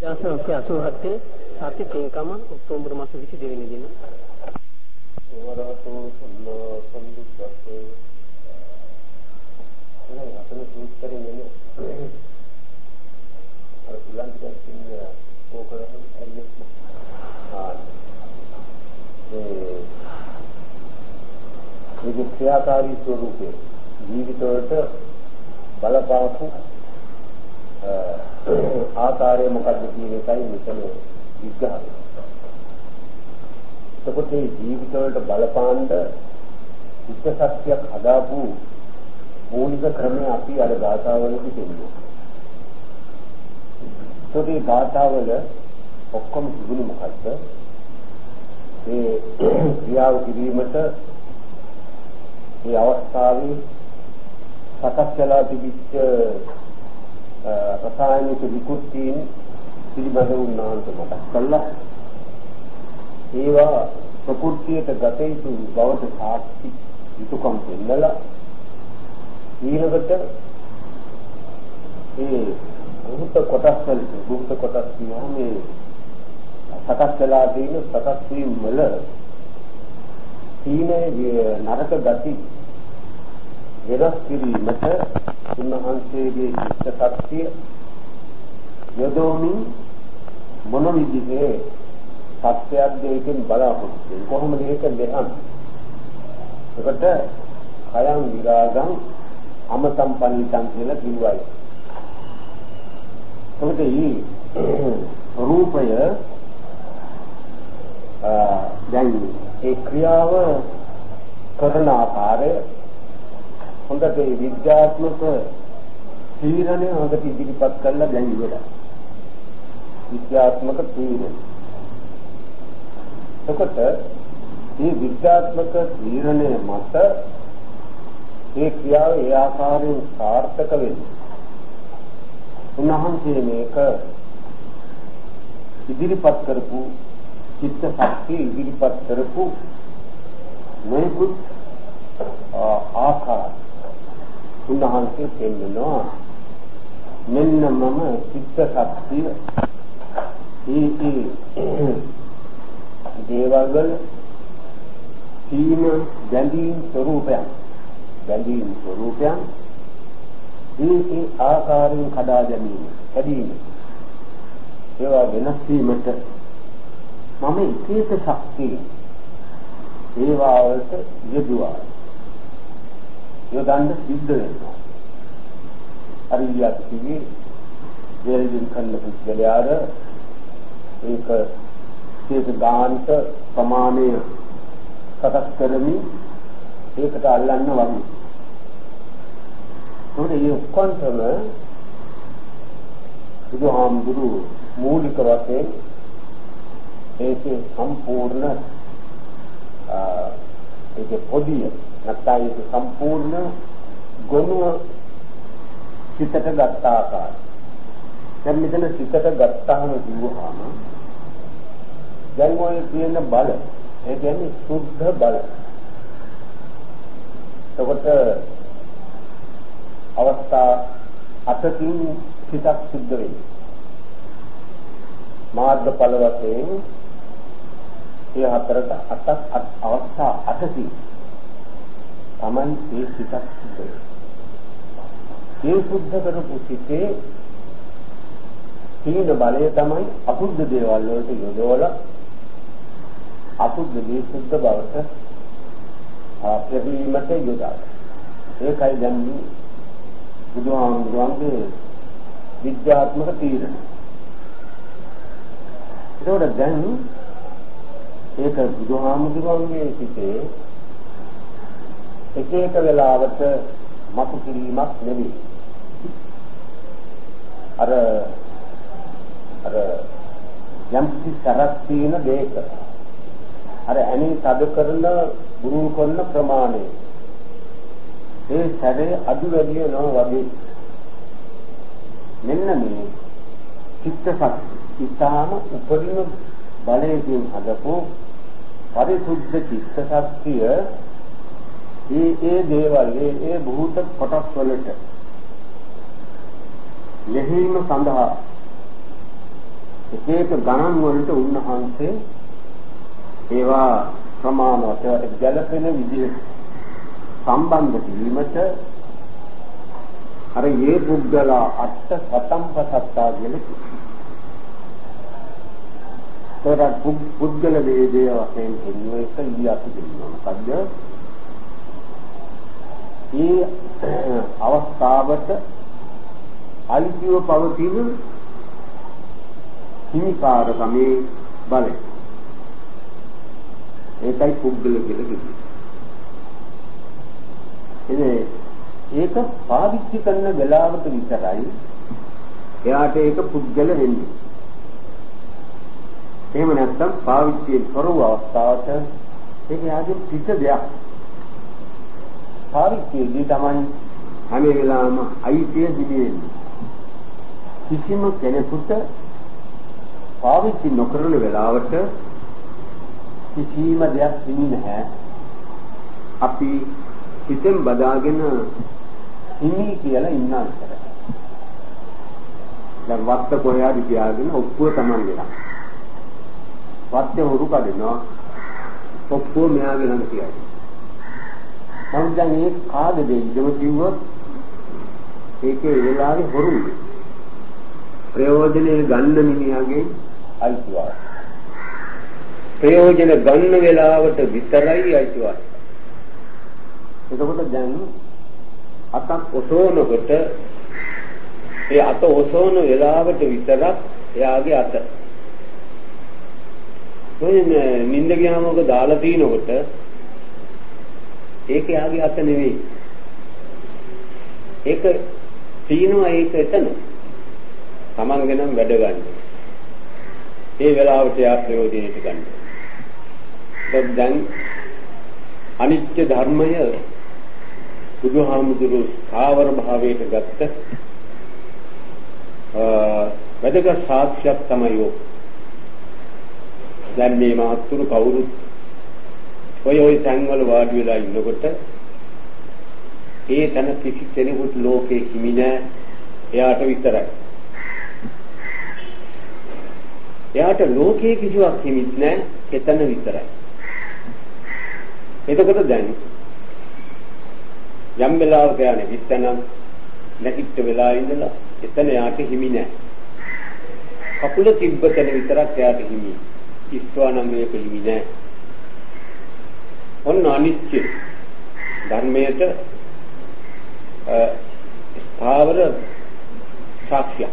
1987 සති පින්කම ඔක්තෝබර් මාස 22 වෙනි දින වරතෝ සම්මා සම්බුද්දස්සේ එනේ අපේ සූත්‍රයේ නේ අර බුලන්තෙන් කියන්නේ ඕකරන් ඇල්ලස් මේ ක්‍රියාකාරී ස්වරූපේ ජීවිතවලට බලපාපු ආකාරය මොකක්ද කියන එකයි මෙතන විග්‍රහය. එතකොට මේ ජීවිතවලට බලපාන්න චිත්ත ශක්තියක් හදාපු මූලික ක්‍රමය අපි අර ගාථාවලදී දෙන්නේ. ඒකේ ගාථාවල ඔක්කොම තිබුණේ මොකද්ද? ඒ ක්‍රියාව කිරීමට මේ අවස්ථාවේ සකස් වෙලා තිබිච්ච රසායනික විකෘතීන් පිළිබඳ උන්නාන්ත මතක් කළා. ඒවා ප්‍රകൃතියට ගත යුතු බවට සාක්ෂි යුතුයකම් දෙන්නලා ඊළඟට ඒ භූත කොටස් කියනවා මේ සකස් වෙලා තියෙන සකස් වීම වල තීනේ නරක ගති වෙනස් කිරීමට උන්වහන්සේගේ ඉෂ්ට ශක්තිය යොදවමින් මොන විදිහේ සත්‍යයක් දෙයකින් බලාපොරොත්තු වෙන්නේ කොහොමද ඒක දෙහන් එකට කයං විරාගං අමතම් පනිතං කියලා කිව්වයි. එතකොට මේ රූපය දැන් ඒ ක්‍රියාව කරන ආකාරය හොඳට විද්‍යාත්මක තීරණය හොඳට ඉදිරිපත් කරලා දැන් ඉවරයි. විද්‍යාත්මක තීරණ. එතකොට මේ විද්‍යාත්මක තීරණය මත ඒ ක්‍රියාව ඒ ආකාරයෙන් සාර්ථක වෙන්නේ. උන්වහන්සේ මේක ඉදිරිපත් කරපු චිත්ත ශක්තිය ඉදිරිපත් කරපු මේකුත් ආකාර උන්වහන්සේ දෙන්නවා මෙන්න මම චිත්ත ශක්තිය ඒ දේවල් වල තීන ගැඳීම් ස්වરૂපයන් ඒ ආකාරයෙන් කඩා ගැනීම කැඩීම ඒවා වෙනස් වීමට මම එක ශක්තිය ඒවා වලට යෙදුවා යොදන්න සිද්ධ වෙනවා. අරියත් කිවි වේලින් කන්න පුද්ගලයාට ඒක ගාන්ත ප්‍රමාණය සකස් කරමින් ඒකට අල්ලන්න වගේ. ඒකට මේ ඔක්කොන්ටම බුදුහාමුදුරු මූලික වශයෙන් ඒකේ සම්පූර්ණ ඒකේ පොදිය නැත්නම් ඒක සම්පූර්ණ ගොනුව සිතට ගත්ත ආකාරය. දැන් මෙතන සිතට ගත්තාම කිව්වහම දැන් ඔය කියන බල ඒ කියන්නේ සුද්ධ බල. එතකොට අවස්ථා 8කින් සිතක් සුද්ධ වෙන්නේ. මාර්ගඵල වශයෙන් ඒ හතරට අවස්ථා 8කින් තමන් ඒ සිතක් සුද්ධ වෙනවා. ඒ සුද්ධ කරපු සිතේ තීන බලය තමයි අසුද්ධ දේවල් වලට යොදවලා අසුද්ධ දේ සුද්ධ බවට ප්‍රතිවීමට යොදා. ඒකයි දැන් බුදුහාමුදුරන්ගේ විද්‍යාත්මක තීරණ. ඒකට දැන් ඒක බුදුහාමුදුරන්ගේ සිතේ එක වෙලාවට මතු කිරීමක් නෙවෙයි. අර යම් කිසි සරක් තියෙන දෙයක අර ඇණි තද කරන බුරුල් කරන ප්‍රමාණය ඒ සැරේ අඩු වැඩි වෙනවා වගේ. මෙන්න මේ චිත්ත ශක්තිය ඉතාම උපරිම බලයෙන් හදපු පරිසුද්ධ චිත්ත ශක්තිය ඒ දේවල් ඒ භූත කොටස් වලට යෙහිම සඳහා ඒක ගණන් වලට උන්වහන්සේ ඒවා ප්‍රමාණවත් ගැළපෙන විදිහට සම්බන්ධ කිරීමට අර මේ පුද්ගලා අට සතම්පසත්තා කියලා කියනවා. පුද්ගල වේදේ වශයෙන් එන්නේ එක ඉලියතු දෙනවා. මොකද්ද? මේ අවස්ථාවට අයිතිව පවතින හිමිකාරකමේ බලය. ඒකයි පුද්ගල කියලා කියන්නේ. ඒක පාවිච්චි කරන වෙලාවට විතරයි එයාට ඒක පුද්ගල වෙන්නේ. එහෙම නැත්නම් පාවිච්චියෙන් තොර වූ අවස්ථාවට ඒක යාගේ පිට දෙයක්. පාවිච්චියේදී තමයි හැම වෙලාවම අයිතිය දිවෙන්නේ. කිසිම කෙනෙකුට පාවිච්චි නොකරන වෙලාවට කිසිම දෙයක් හිමි නැහැ. අපි හිතෙන් බදාගෙන හිමි කියලා ඉන්නා විතරයි. දැන් වත්ත කොහේද තියාගෙන ඔක්කොම Taman වෙලා. වත්තේ හොරු කඩනවා. ඔක්කොම මෙයාගේ ළඟ තියයි. නමුත් දැන් මේ කාද දෙයිදම කිව්වොත් ඒකේ වෙලාවේ හොරුයි. ප්‍රයෝජනේ ගන්න මිනිහාගේ අයිතිවාසිකම. ප්‍රයෝජන ගන්න වෙලාවට විතරයි අයිතිවාසිකම. එතකොට දැන් අතක් ඔසවනකොට ඒ අත ඔසවන වෙලාවට විතරක් එයාගේ අත. කොහෙන්ද නිින්ද ගියාම ඔක දාලා තිනකොට ඒක එයාගේ අත නෙවෙයි. ඒක තියනවා ඒක එතන. Tamanගෙනම් වැඩ ගන්න. ඒ වෙලාවට එයා ප්‍රයෝජනෙට ගන්න. දැන් අනිත්‍ය ධර්මය බුදුහාමුදුරු ස්ථාවර භාවයට ගත්ත වැදගත් සාක්ෂියක් තමයි ඔය. දැන් මේ මාතුරු කවුරුත් ඔය තැන්වල වාඩි වෙලා ඉන්නකොට ඒ තන කිසි කෙනෙකුට ලෝකේ හිමි නැහැ. එයාට විතරයි. එයාට ලෝකේ කිසිවක් හිමිත් නැහැ. එතන විතරයි. එතකොට දැන් යම් වෙලාවක යන්නේ පිටනම් නැගිට වෙලා ඉඳලා එතන යාට හිමි නැහැ. කකුල තිබ්බතන විතරක් යාට හිමි. ඉස්වානම් මේක හිමි නැහැ. ඔන්න අනිත්‍ය ධර්මයට ස්ථාවර සාක්ෂිය.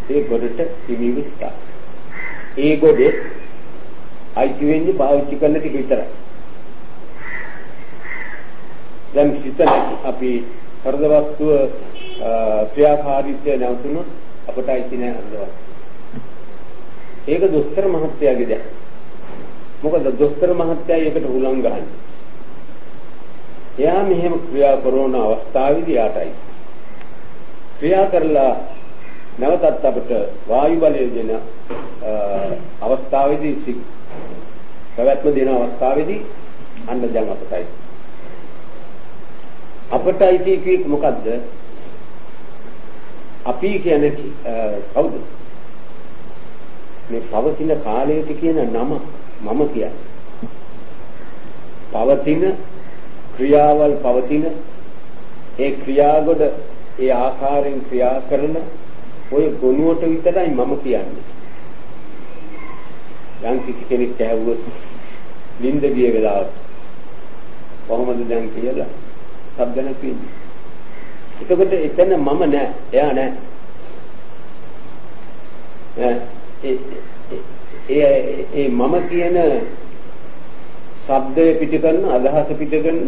ඒ ගොඩට හිමි විස්තර. ඒ ගොඩේ අයිති වෙන්නේ පාවිච්චි කරන ටික විතරයි. දැන් සිතන අපි හෘද වස්තුව ක්‍රියාකාරීත්වය නැවතුනොත් අපට අයිති නෑ හෘද වස්තුව. ඒක දොස්තර මහත්තයාගේ දෙයක්. මොකද දොස්තර මහත්තයා ඒකට හුලං ගහන්නේ. එයා මෙහෙම ක්‍රියා කරන අවස්ථාවේදී යාටයි. ක්‍රියා කරලා නැවතත් අපට වායු බලය දෙන අවස්ථාවේදී පැවැත්ම දෙන අවස්ථාවේදී අන්න දැන් අපටයි. අපටයි කියේ මොකද්ද? අපි කියන්නේ කවුද? මේ පවතින කාලයට කියන නම මම කියන්නේ. පවතින ක්‍රියාවල් පවතින ඒ ක්‍රියාවල ඒ ආකාරයෙන් ක්‍රියා කරන ඔය ගුණයට විතරයි මම කියන්නේ. යම් කිසි කෙනෙක් ඇහුවොත් නිින්ද ගිය වෙලාවට කොහොමද දැන් කියලා සබ්දන කියන්නේ. එතකොට එතන මම නෑ, එයා නෑ. ඒ මම කියන ශබ්දය පිට කරන අදහස පිට කරන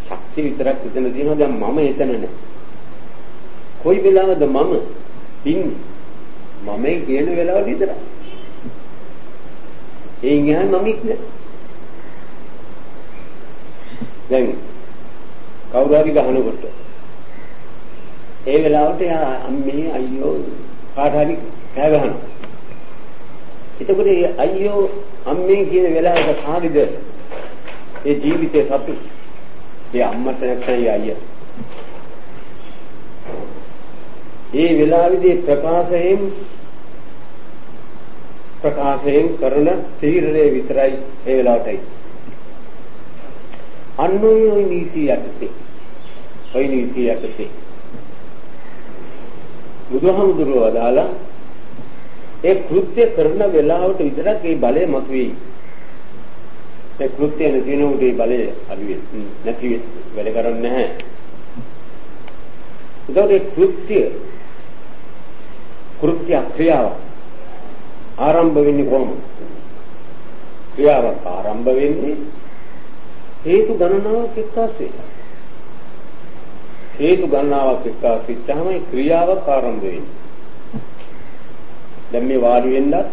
ශක්තිය විතරක් එතන තියෙනවා. දැන් මම එතන නෑ. කොයි වෙලාවද මම ඉන්නේ? මමයි කියන වෙලාව විතරයි. ඒ ඉන්නේ මමෙක් නෑ. දැන් කවුරු හරි ගහනකොට ඒ වෙලාවට අම්මේ අයියෝ කාට හරි කෑ ගහනවා. එතකොට ඒ අයියෝ අම්මේ කියන වෙලාවට කාගේද ඒ ජීවිතේ සතු? ඒ අම්මට නැත්නම් ඒ අයියා. ඒ වෙලාවේදී ප්‍රකාශයෙන් කරන තීරණය විතරයි ඒ වෙලාවටයි. අන්නෝයි නීතිය යටතේ බුදුහාමුදුරුවෝ වදාලා ඒ කෘත්‍ය කරන වෙලාවට විතරක් ඒ බලය මතුවේයි. ඒ කෘත්‍ය නැතිනොට ඒ බලය අඩු නැති වැඩ කරන්නේ නැහැ. ඒකට කෘත්‍ය ක්‍රියාව ආරම්භ වෙන්නේ කොහොමද? ක්‍රියාවක් ආරම්භ වෙන්නේ හේතු ගණනාවක් එක්කාසු වෙලා. හේතු ගණනාවක් එක්කාසු වෙච්චාම ක්‍රියාවක් ආරම්භ වෙන්නේ. දැන් මේ වාඩි වෙන්නත්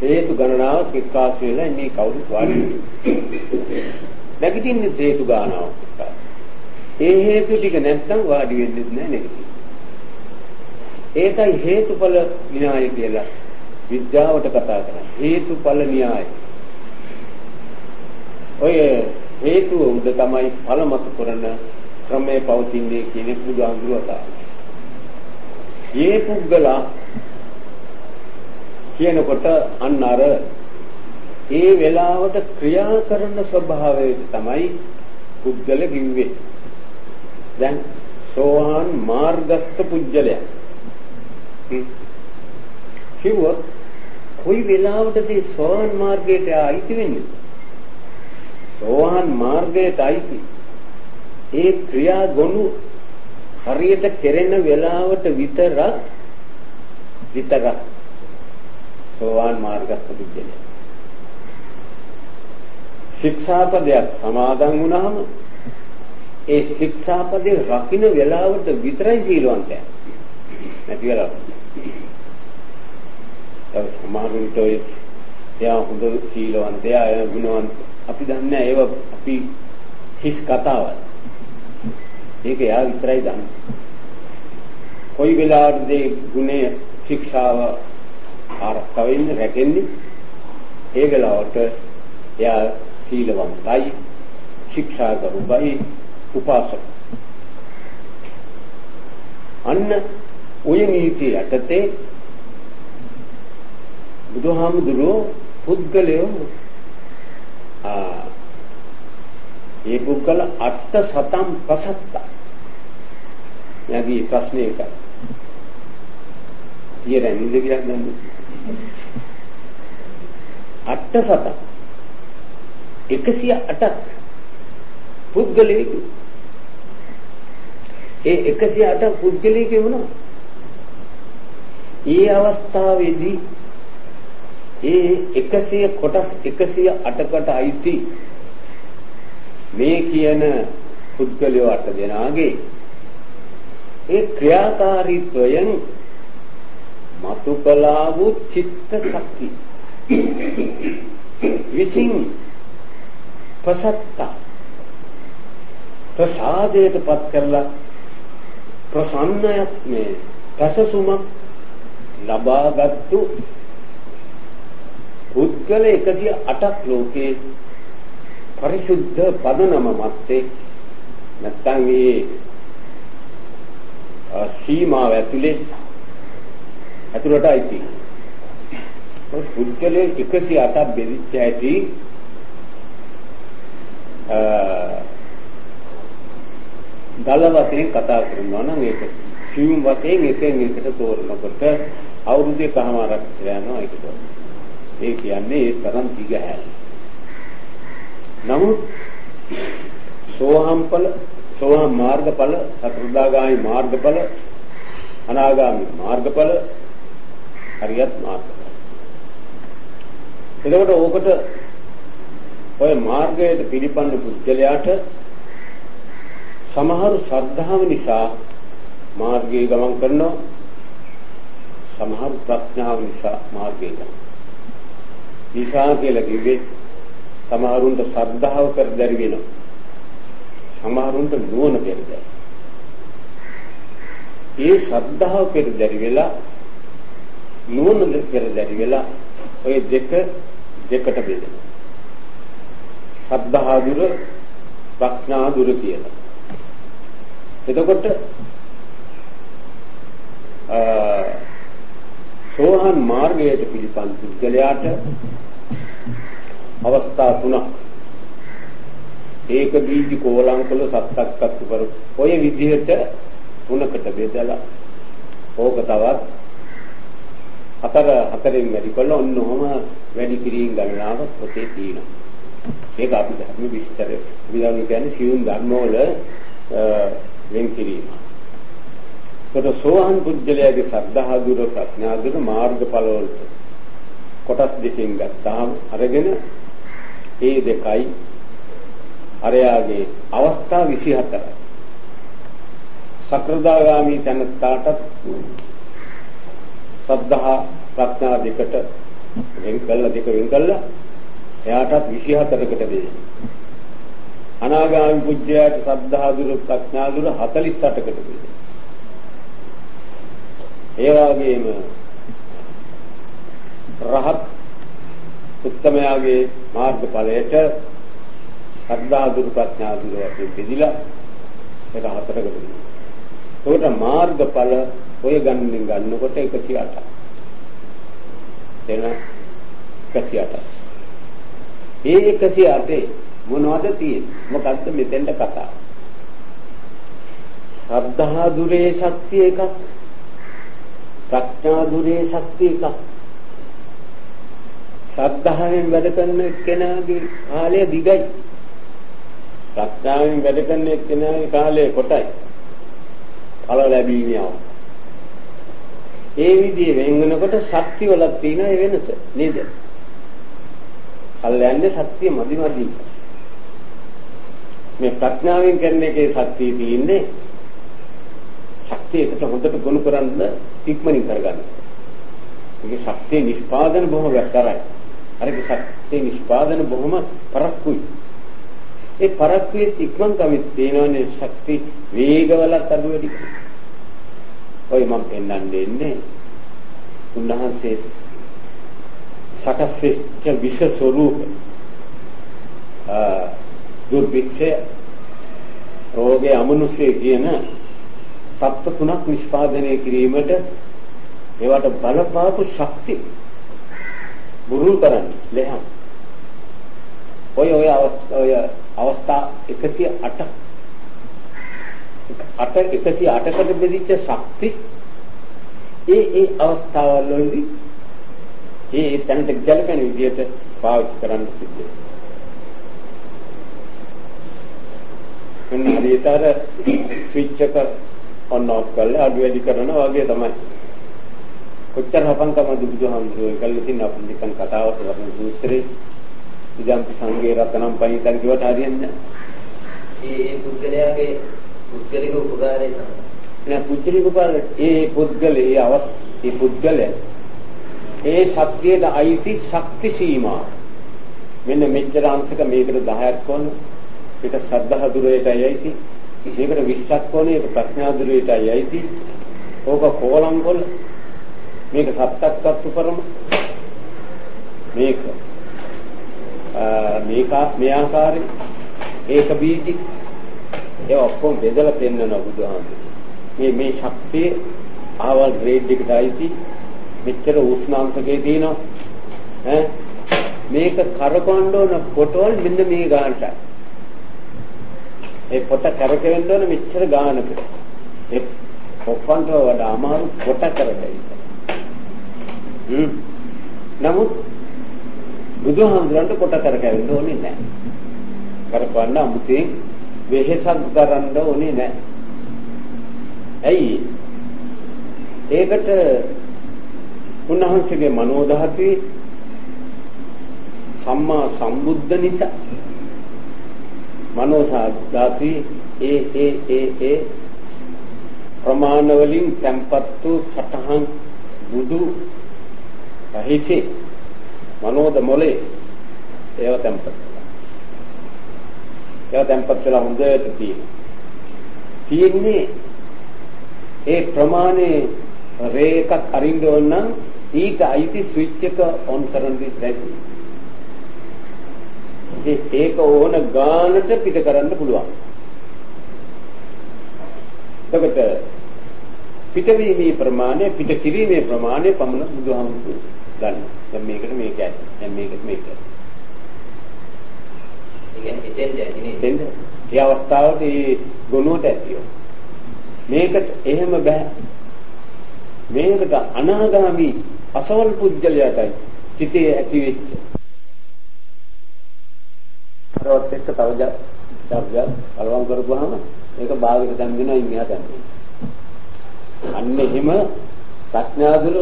හේතු ගණනාවක් එක්කාසු වෙලා මේ කවුරුත් වාඩි වෙන්නේ. නැගිටින්නේ හේතු ගණනාවක් එක්කාසු. ඒ හේතු ටික නැත්තම් වාඩි වෙන්නේ නැහැ නැගිටින්නේ. ඒකයි හේතුඵල න්‍යාය කියලා විද්‍යාවට කතා කරන්නේ. හේතුඵල න්‍යාය. ඔය හේතුව උඩ තමයි ඵල මත කරන ක්‍රමයේ පවතින්නේ කියන බුදුහාමුදුරුවෝ. මේ පුද්ගලා කියනකොට අන්න අර ඒ වෙලාවට ක්‍රියා කරන ස්වභාවය තමයි පුද්ගල කිව්වේ. දැන් සෝවාන් මාර්ගස්ත පුද්ගලයා කිව්වොත් කොයි වෙලාවටද සෝවාන් මාර්ගයට ආйти වෙන්නේ? සෝවාන් මාර්ගයට ආйти ඒ ක්‍රියා ගොනු හරියට කෙරෙන වෙලාවට විතරක් සෝවාන් මාර්ගස්ත පුද්ගලයා. ශික්ෂාපදයක් සමාදන් වුණාම ඒ ශික්ෂාපදේ රකින්න වෙලාවට විතරයි සීලවන්තයා. නැති වෙලාවට. ඒ සමාරුන්ට එයා හොඳ සීලවන්තයා, එයා ගුණවන්ත. අපි දන්නේ ඒව අපි හිස් කතාවක්. ඒක එයා විතරයි දන්නේ. කොයි වෙලාවටද ගුණය ශික්ෂාව ආරක්ෂා වෙන්නේ, රැකෙන්නේ? ඒ වෙලාවට එයා සීලවන්තයි, ශික්ෂාගරුකයි, උපාසක. අන්න ඔය නීතිය යටතේ බුදුහාමුදුරුවෝ පුද්ගලයෝ ඒ පුද්ගල අට සතම් පසත්ත යගේ ප්‍රශ්නයක තියරන්නේ දෙවියන් දන්නේ අට සතම් 108ක් පුද්ගලයෙකු. ඒ 108ක් පුද්ගලයෙකු වුණා. ඒ අවස්ථාවේදී ඒ 100 කොටස් 108කට අයිති මේ කියන පුද්ගලයෝ 8 දෙනාගේ ඒ ක්‍රියාකාරීත්වයෙන් මතු කළා වූ චිත්ත ශක්තිය විසින් ප්‍රසත්ත ප්‍රසාදයට පත් කරලා ප්‍රසන්නයක් මේ පැසසුමක් ලබාගත්තු පුද්ගල 108ක් ලෝකේ පරිසුද්ධ පදනම මැත්තේ නැත්තම් මේ සීමාව ඇතුළට ඇති පුද්ගල 108ක් බෙදිච්ච ඇති දල වශයෙන් කතා කරනවා නම් ඒක සියුම් වශයෙන් එකෙන් එකට තෝරනකොට අවුරුදු එකමාරක් යනවා ඒකට. ඒ කියන්නේ ඒ තරම් දිගහැර. නමුත් සෝවාන් මාර්ගඵල, සතරදාගාමී මාර්ගඵල, අනාගාමී මාර්ගඵල, හරියත් මාර්ගඵල. එතකොට ඕකට ඔය මාර්ගයට පිළිපන්න පුද්ගලයාට සමහරු ශ්‍රද්ධාව නිසා මාර්ගයේ ගමන් කරනවා, සමහරු ප්‍රඥාව නිසා මාර්ගයේ ගමන්. නිසා කියලා කිව්වේ සමහරුන්ට ශ්‍රද්ධාව පෙරදරි වෙනවා, සමහරුන්ට නුවණ පෙරදරි. ඒ ශ්‍රද්ධාව පෙරදරි වෙලා නුවණ පෙරදරි වෙලා ඔය දෙකට බෙදෙනවා. ශ්‍රද්ධා දුර, ප්‍රඥා දුර කියලා. එතකොට සෝහන් මාර්ගයට පිළිපන් පුද්ගලයාට අවස්ථා තුනක් ඒක බීජ කෝලංකල සත්තක්කත් කර ඔය විදිහට තුනකට බෙදලා ඕක තවත් හතරෙන් වැඩි කළා ඔන්නෝම වැඩි කිරීම ගණනාව පොතේ තියෙනවා. ඒක අපි ධර්ම විස්තර විලාම කියන්නේ සියුම් ධර්මවල වෙන් කිරීම. ඒකට සෝහන් පුද්ගලයාගේ සද්ධා දුර ප්‍රඥා දුර මාර්ගඵල වලට කොටස් දෙකෙන් ගත්තාම අරගෙන ඒ දෙකයි අරයාගේ අවස්ථා 24යි. සක්‍රදාගාමී තැනටත් සද්ධා ප්‍රඥා දෙකට වෙන් කළා එයාටත් 24කට දෙන්නේ. අනාගාමී පුජ්‍යයට සද්ධා දුර ප්‍රඥා දුර 48කට දෙන්නේ. ඒ වගේම රහත් උත්තමයාගේ මාර්ගඵලයට සද්ධා දුර ප්‍රඥා දුර වශයෙන් බෙදිලා ඒක 4කට දෙනවා. ඒකට මාර්ගඵල ඔය ගන්නකොට 108ක්. එන 108ක්. ඒ 108 මොනවද තියෙන්නේ? මොකද්ද මෙතෙන්ට කතාව? සද්ධා දුරේ ශක්තිය එකක්. ප්‍රඥා දුරේ ශක්තිය එකක්. සද්ධාවෙන් වැඩ කරන කෙනාගේ කාලය දිගයි. ප්‍රඥාවෙන් වැඩ කරන කෙනාගේ කාලය කොටයි. ඵල ලැබීමේ අවස්ථාව. ඒ විදිහේ වෙන්වෙනකොට ශක්තිය වල තියෙන ඒ වෙනස නේද? කල්යන්නේ ශක්තිය මදි. මේ ප්‍රඥාවෙන් කරන එකේ ශක්තිය තියෙන්නේ ශක්තියකට හොඳට ගොනු කරන්න ඉක්මනින් කරගන්න. ඒකේ ශක්තිය නිෂ්පාදන බොහොම වැස්සරයි. අරගේ ශක්තිය නිෂ්පාදන බොහොම පරක්කුයි. ඒ පරක්කුවේ ඉක්මන් කමිට තියෙනවනේ ශක්ති වේගවලත් අඩු වැඩි. ඔය මම පෙන්වන්නේ උන්වහන්සේ සකස් වෙච්ච විශ ස්වરૂප දුර්භික්ෂය රෝගේ අමනුෂ්‍ය කියන තත්ත්ව තුනක් නිෂ්පාදනය කිරීමට ඒවට බලපාපු ශක්ති බුරුල් කරන්නේ ලෙහම් ඔය අවස්ථා 108කට බෙදිච්ච ශක්ති ඒ අවස්ථාවල් වලදී ඒ තැනට ගැලපෙන විදිහට පාවිච්චි කරන්න සිද්ධ වෙනවා. හරියටම ස්විච් එක ඔන් ඔෆ් කරලා අඩු වැඩි කරනවා වගේ තමයි. කොච්චර හපන්කමද බුදුහාමුදුරුවෝ කළේ තියෙන අපිට නිකන් කතාවට වරන සූත්‍රේ ඉදම් සංගේ රතනම් පණිතන් කියවට හරියන්නේ නැහැ. ඒ පුද්ගලයාගේ පුද්ගලික උපකාරය තමයි. නෑ පුද්ගලික උපකාරය ඒ පුද්ගලයා ඒ ශක්තියට අයිති ශක්ති සීමා මෙන්න මෙච්චර අංශක මේකට 10ක් ඕන ඒක සද්ධා දුරේටයි අයිති මේකට 20ක් ඕන ඒක ප්‍රඥා දුරේටයි අයිති ඕක කෝලම් වල මේක සත්තක්වත් උපරම මේක මේ ආකාරයෙන් ඒක බීජි ඒ ඔක්කොම බෙදලා පෙන්නන බුදුහාමුදුරුවෝ මේ ශක්තිය ආවල් ග්‍රේඩ් එකට අයිති මෙච්චර උෂ්ණාංශකේ තියෙනවා මේක කරකවන්න ඕන පොටවල් මෙන්න මේ ගානටයි ඒ පොට කරකවෙන්න ඕන මෙච්චර ගානකට ඒ පොප්පන්ට වඩා අමාරු පොට කරකයි නමුත් බුදුහාමුදුරන්ට පොට කරකවෙන්න ඕනේ නැහැ කරකවන්න අමුතේ වෙහෙසක් දරන්න ඕනේ නැහැ ඇයි ඒකට උන්වහන්සේගේ මනෝ ධාතුවේ සම්මා සම්බුද්ධ නිසා මනෝ ධාතුවේ ඒ ප්‍රමාණ වලින් tempattu සතහන් බුදු රහිසේ මනෝද මොලේ ඒව tempat වෙලා හොඳට තියෙන්නේ ඒ ප්‍රමාණේ රේකක් අරින්න ඕන නම් ඊට අයිති ස්විච් එක ඔන් කරන්න ඉස්සරයි. ඒක ඕන ගානට පිට කරන්න පුළුවන්. එතකොට පිටවීමේ ප්‍රමාණය පිට කිරීමේ ප්‍රමාණය පමණ බුදුහාමුදුරුවෝ දන්නවා. දැන් මේකට මේක ඇති. දැන් මේකට මේක ඇති. ඒ කියන්නේ හිතෙන්ද ඇතිනේ. හිතෙන්ද? ඒ අවස්ථාවට ඒ ගුණුවට ඇතිව. මේකට එහෙම බෑ. මේකට අනාගාමී අසවල් පුජ්‍යලයටයි චිතේ ඇති වෙච්ච. කරවත් එක්ක තව ජාබ්ජා කලවම් කරපුවාම ඒක භාගයට දැන් දෙනවා ඉන්නවා දැන්. අන්න එහෙම ප්‍රඥා දුර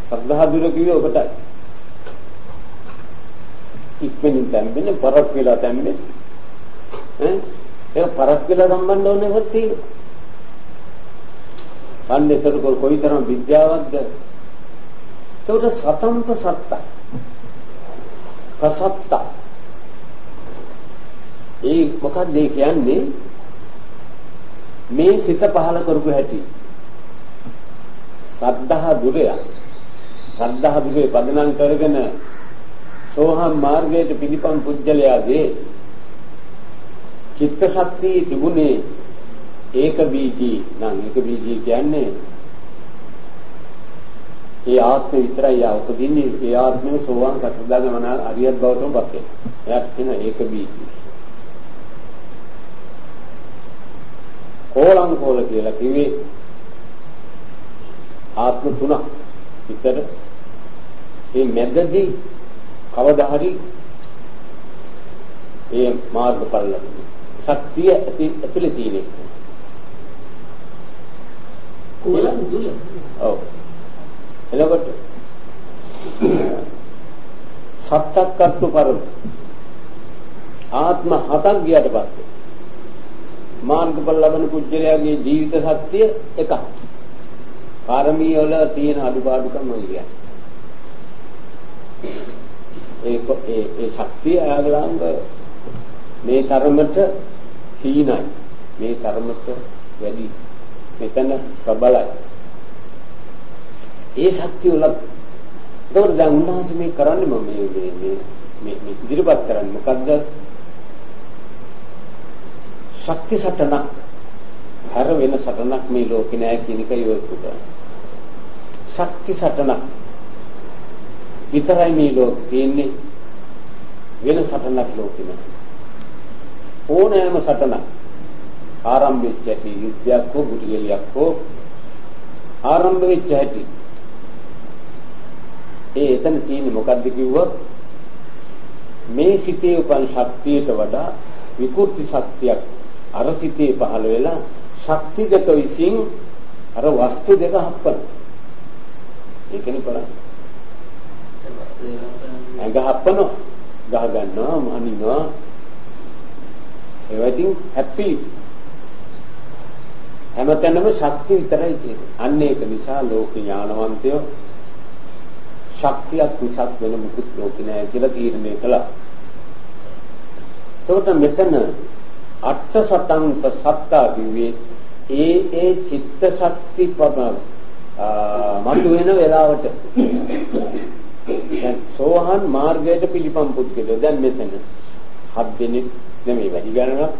සද්ධා දුර කිව්වේ ඔබටයි. ඉක්මනින් දැම්බෙන්නේ පරක් වෙලා දැම්බෙන්නේ. ඒක පරක් වෙලා සම්බන්ධ වුණේවත් තියෙනවා. අන්න ඒතර කොයිතරම් විද්‍යාවක්ද? ඒකට සතම්ප සත්ත. ප්‍රසත්ත. ඒ මොකක්ද ඒ කියන්නේ? මේ සිත පහල කරපු හැටි. සද්ධා දුරය. සද්ධා දුරේ පදනම් කරගෙන සෝහම් මාර්ගයට පිළිපන් පුජ්‍යලයාගේ චිත්ත ශක්තිය තිබුණේ ඒක බීජී නම් ඒක බීජී කියන්නේ ඒ ආත්ම විතරයි උපදින්නේ ඒ ආත්මෙ සෝවාන් සතරදාගමන අරියත් බවටම පත් වෙනවා. එයාට කියන ඒක බීජී. කෝලං කෝල කියලා කිව්වේ ආත්ම තුනක් විතර මේ මැදදී කවදා හරි ඒ මාර්ගඵල ලැබෙනවා. ශක්තිය ඇතුලේ තියෙන. කෝලං දුල. ඔව්. එතකොට සත්තක්කත්තු පරම ආත්ම හතක් ගියට පස්සේ මාර්ගඵල ලබන පුජ්‍යලයාගේ ජීවිත සත්‍ය එකක්. පාරමී වල තියෙන අඩුපාඩුකම් වලිය. ඒ ශක්තිය ආගලංග මේ තරමට හීනයි. මේ තරමට වැඩි. මෙතන ප්‍රබලයි. ඒ ශක්තිය වල ඒතකොට දැන් උන්වහන්සේ මේ කරන්නේ මේ ඉදිරිපත් කරන්නේ මොකද්ද? ශක්ති සටනක්. හර වෙන සටනක් මේ ලෝකේ නෑ කියන එක යොකුට. ශක්ති සටනක් විතරයි මේ ලෝකේ තියෙන්නේ. වෙන සටනක් ලෝකේ නෑ. ඕනෑම සටනක් ආරම්භ වෙච්ච ඇති යුද්ධයක් හෝ ගුටිලියක් හෝ ආරම්භ වෙච්ච ඇති එතන තියෙන්නේ මොකද්ද කිව්වොත් මේ සිතේ උපන් ශක්තියට වඩා විකෘති ශක්තියක් අර සිතේ පහළ වෙලා ශක්ති දෙක විසින් අර වස්තු දෙක හප්පන. ඒකනේ බලන්න. ඇඟ හප්පනවා, ගහ ගන්නවා, මනිනවා. ඒවයින් හැපි. හැමතැනම ශක්තිය විතරයි තියෙන්නේ. අන්න ඒක නිසා ලෝක ඥානවන්තයෝ ශක්තියක් විසක් වෙන මුකුත් ලෝකේ නැහැ කියලා තීරණය කළා. එතකොට මෙතන අට සතංක සත්තා කිව්වේ ඒ චිත්ත ශක්ති මතු වෙන වෙලාවට දැන් සෝහන් මාර්ගයට පිළිපම් පුද්ගලයෝ දැන් මෙතන හත් දෙනෙක් නෙමෙයි වැඩි ගණනක්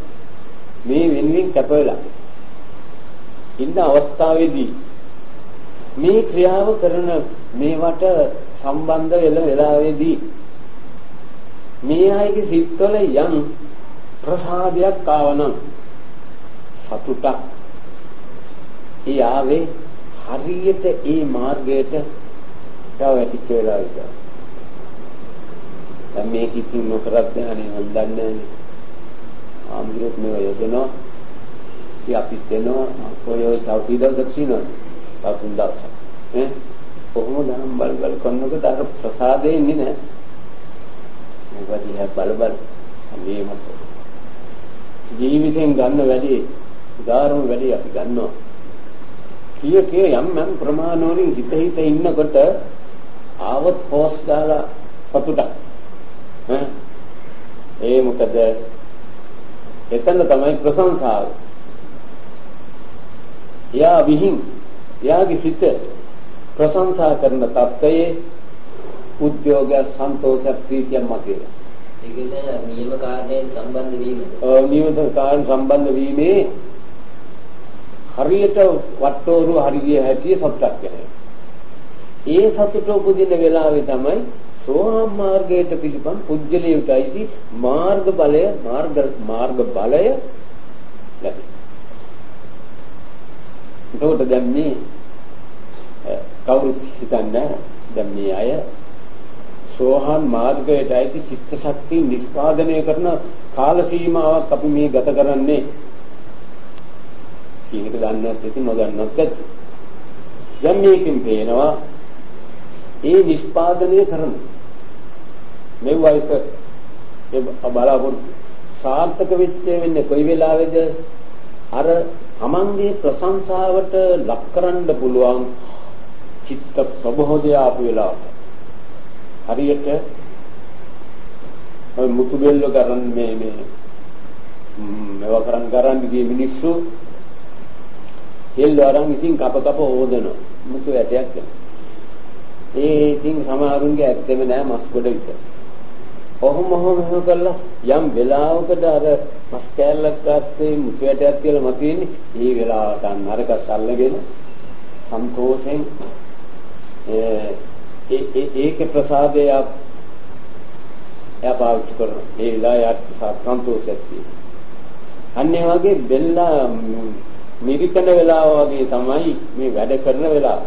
මේ වෙනුවෙන් කැප වෙලා ඉන්න අවස්ථාවේදී මේ ක්‍රියාව කරන මේවට සම්බන්ධ වෙන වෙලාවේදී මේ අයගේ සිත්වල යම් ප්‍රසාදයක් ආවනම් සතුටක් ඒ ආවේ හරියට ඒ මාර්ගයට යවටිච්ච වෙලා ඉඳලා දැන් මේ කිසිම නොකරත් අනේ මන් දන්නේ නැහැ ආම්ගිරොත් මේව යදනවා කී අපිත් දෙනවා ඔය තව කීදවසක් සිනවද තව 3 දවසක් කොහොමද නම් බල කරනකොට අර ප්‍රසාදේ ඉන්නේ නැහැ මොකද බල අනේ මත ජීවිතෙන් ගන්න වැඩි උදාරම වැඩි අපි ගන්නවා කීයේ යම් ප්‍රමාණ වලින් හිත ඉන්නකොට ආවත් හොස් දාලා සතුටක් ඒ මොකද එතන තමයි ප්‍රශංසාව යා විහිං යාගේ සිත ප්‍රශංසා කරන තත්ත්වයේ උද්‍යෝග සන්තෝෂ ප්‍රීතිය මතේ ඒ කියන්නේ නියම කාර්යයෙන් සම්බන්ධ වීම. නියම කාර්යයෙන් සම්බන්ධ වීමේ හරියට වට්ටෝරු හරිය හැටි සතුටක් වෙනවා. ඒ සතුට උපදින වෙලාවේ තමයි සෝවාන් මාර්ගයට පිළිපන් පුජ්‍යලයටයි මාර්ග බලය ලැබෙන්නේ. එතකොට දැන් මේ කවුරුත් හිතන්නේ දැන් මේ අය සෝහන් මාර්ගයටයි චිත්ත ශක්තිය නිෂ්පාදනය කරන කාල සීමාවක් අපි මේ ගත කරන්නේ කියන එක දන්නවත් ඇති නොදන්නවත් ඇති. දැන් මේකෙන් පේනවා ඒ නිෂ්පාදනය කරන මෙවයික ඒ බලාපොරොත්තු සාර්ථක වෙච්ච වෙන්නේ කොයි වෙලාවේද අර තමන්ගේ ප්‍රශංසාවට ලක් කරන්න පුළුවන් චිත්ත ප්‍රබෝධය ආපු වෙලාවට හරියට ඔය මුතු බෙල්ල කරන් මේවා කරන් ගිය මිනිස්සු හෙල්ල අරන් ඉතින් කප හොදන මුතු ඇටයක් ගන්න. ඒ ඉතින් සමහරුන්ගේ ඇත්තෙම නෑ මස් කොට විතර. ඔහොම කරලා යම් වෙලාවකට අර මස් කෑල්ලක් ගත්තේ මුතු ඇටයක් කියලා මතුවෙන්නේ. ඒ වෙලාවට අරකට අල්ලගෙන සන්තෝෂෙන් ඒක ප්‍රසාදය පාවිච්චි කරන ඒ විලායට සන්තෝෂයක් තියෙනවා. අන්න ඒ වගේ බෙල්ලා මිරිකන වෙලාව වගේ තමයි මේ වැඩ කරන වෙලාව.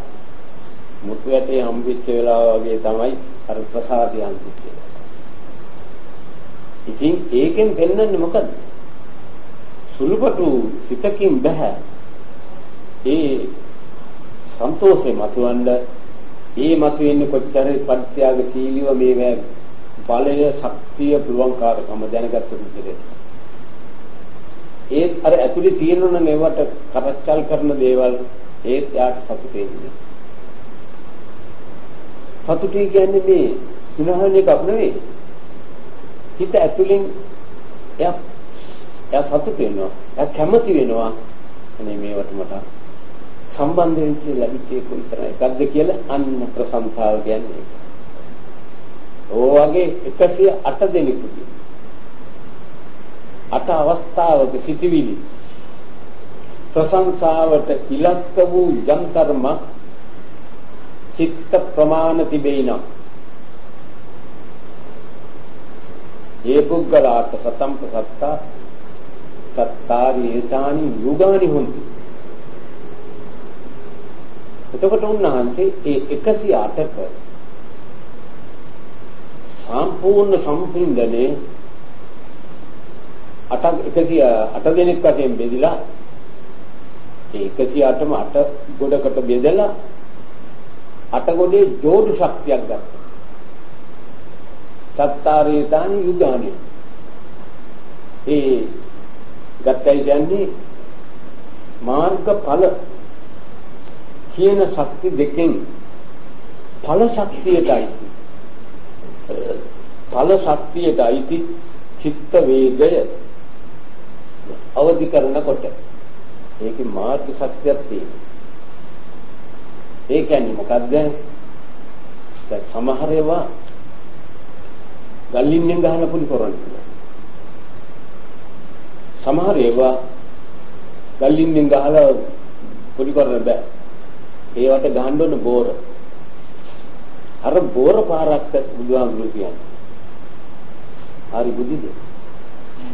මුතු ඇටේ හම්බෙච්ච වෙලාව වගේ තමයි අර ප්‍රසාදය හම්බෙන්නේ. ඉතින් ඒකෙන් පෙන්වන්නේ මොකද? සුළුපටු සිතකින් බෑ. ඒ සන්තෝෂේ මතුවන්න ඒ මතුවෙන්නේ කොච්චර පත්‍යාගශීලීව මේ බලය ශක්තිය පුළුවන්කාරකම දැනගත්ත විදිහට. ඒත් අර ඇතුලේ තියෙන මේවට කරච්චල් කරන දේවල් ඒත් යාට සතුටේ ඉන්නේ. සතුටේ කියන්නේ මේ විනාහන එකක් නෙවෙයි. හිත ඇතුලෙන් එයා සතුට වෙනවා. එයා කැමති වෙනවා. අනේ මේවට මට සම්බන්ධ වෙච්ච ලැබිච්ච කොයිතරම් එකක්ද කියලා අන්න ප්‍රසංසාව කියන්නේ. ඕවගේ 108 දෙනෙකුගේ 8 අවස්ථාවක සිටිවිලි ප්‍රසංසාවට ඉලක්ක වූ යම් කර්ම චිත්ත ප්‍රමාණ තිබේනම් ඒ පුද්ගලාට සතම් ප්‍රසත්තා සත්තාරි ඒතානි යුගානි හොන්ති. එතකොට උන්වහන්සේ ඒ 108ක සම්පූර්ණ සම්පූර්ණනේ 108 දෙනෙක් වශයෙන් බෙදලා ඒ 108ම 8 ගොඩකට බෙදලා 8 ගොඩේ ජෝඩු ශක්තියක් ගත්තා. සත්තාරේතානි යුගානි. ඒ ගත්තයි කියන්නේ මාර්ගඵල කියන ශක්ති දෙකෙන් ඵල ශක්තියටයි චිත්ත වේගය අවදි කරනකොට ඒකේ මාර්ග ශක්තියක් තියෙනවා. ඒ කියන්නේ මොකද්ද? දැන් සමහර ඒවා ගල්ලින්ෙන් ගහන පුලි කරන්නේ. සමහර ඒවා ගල්ලින්ෙන් ගහලා පුලි කරන්න බෑ. ඒවට ගහන්න ඕන බෝර. අර බෝර පාරක් බුදුහාමුදුරු කියන්නේ. හරි බුද්ධිද?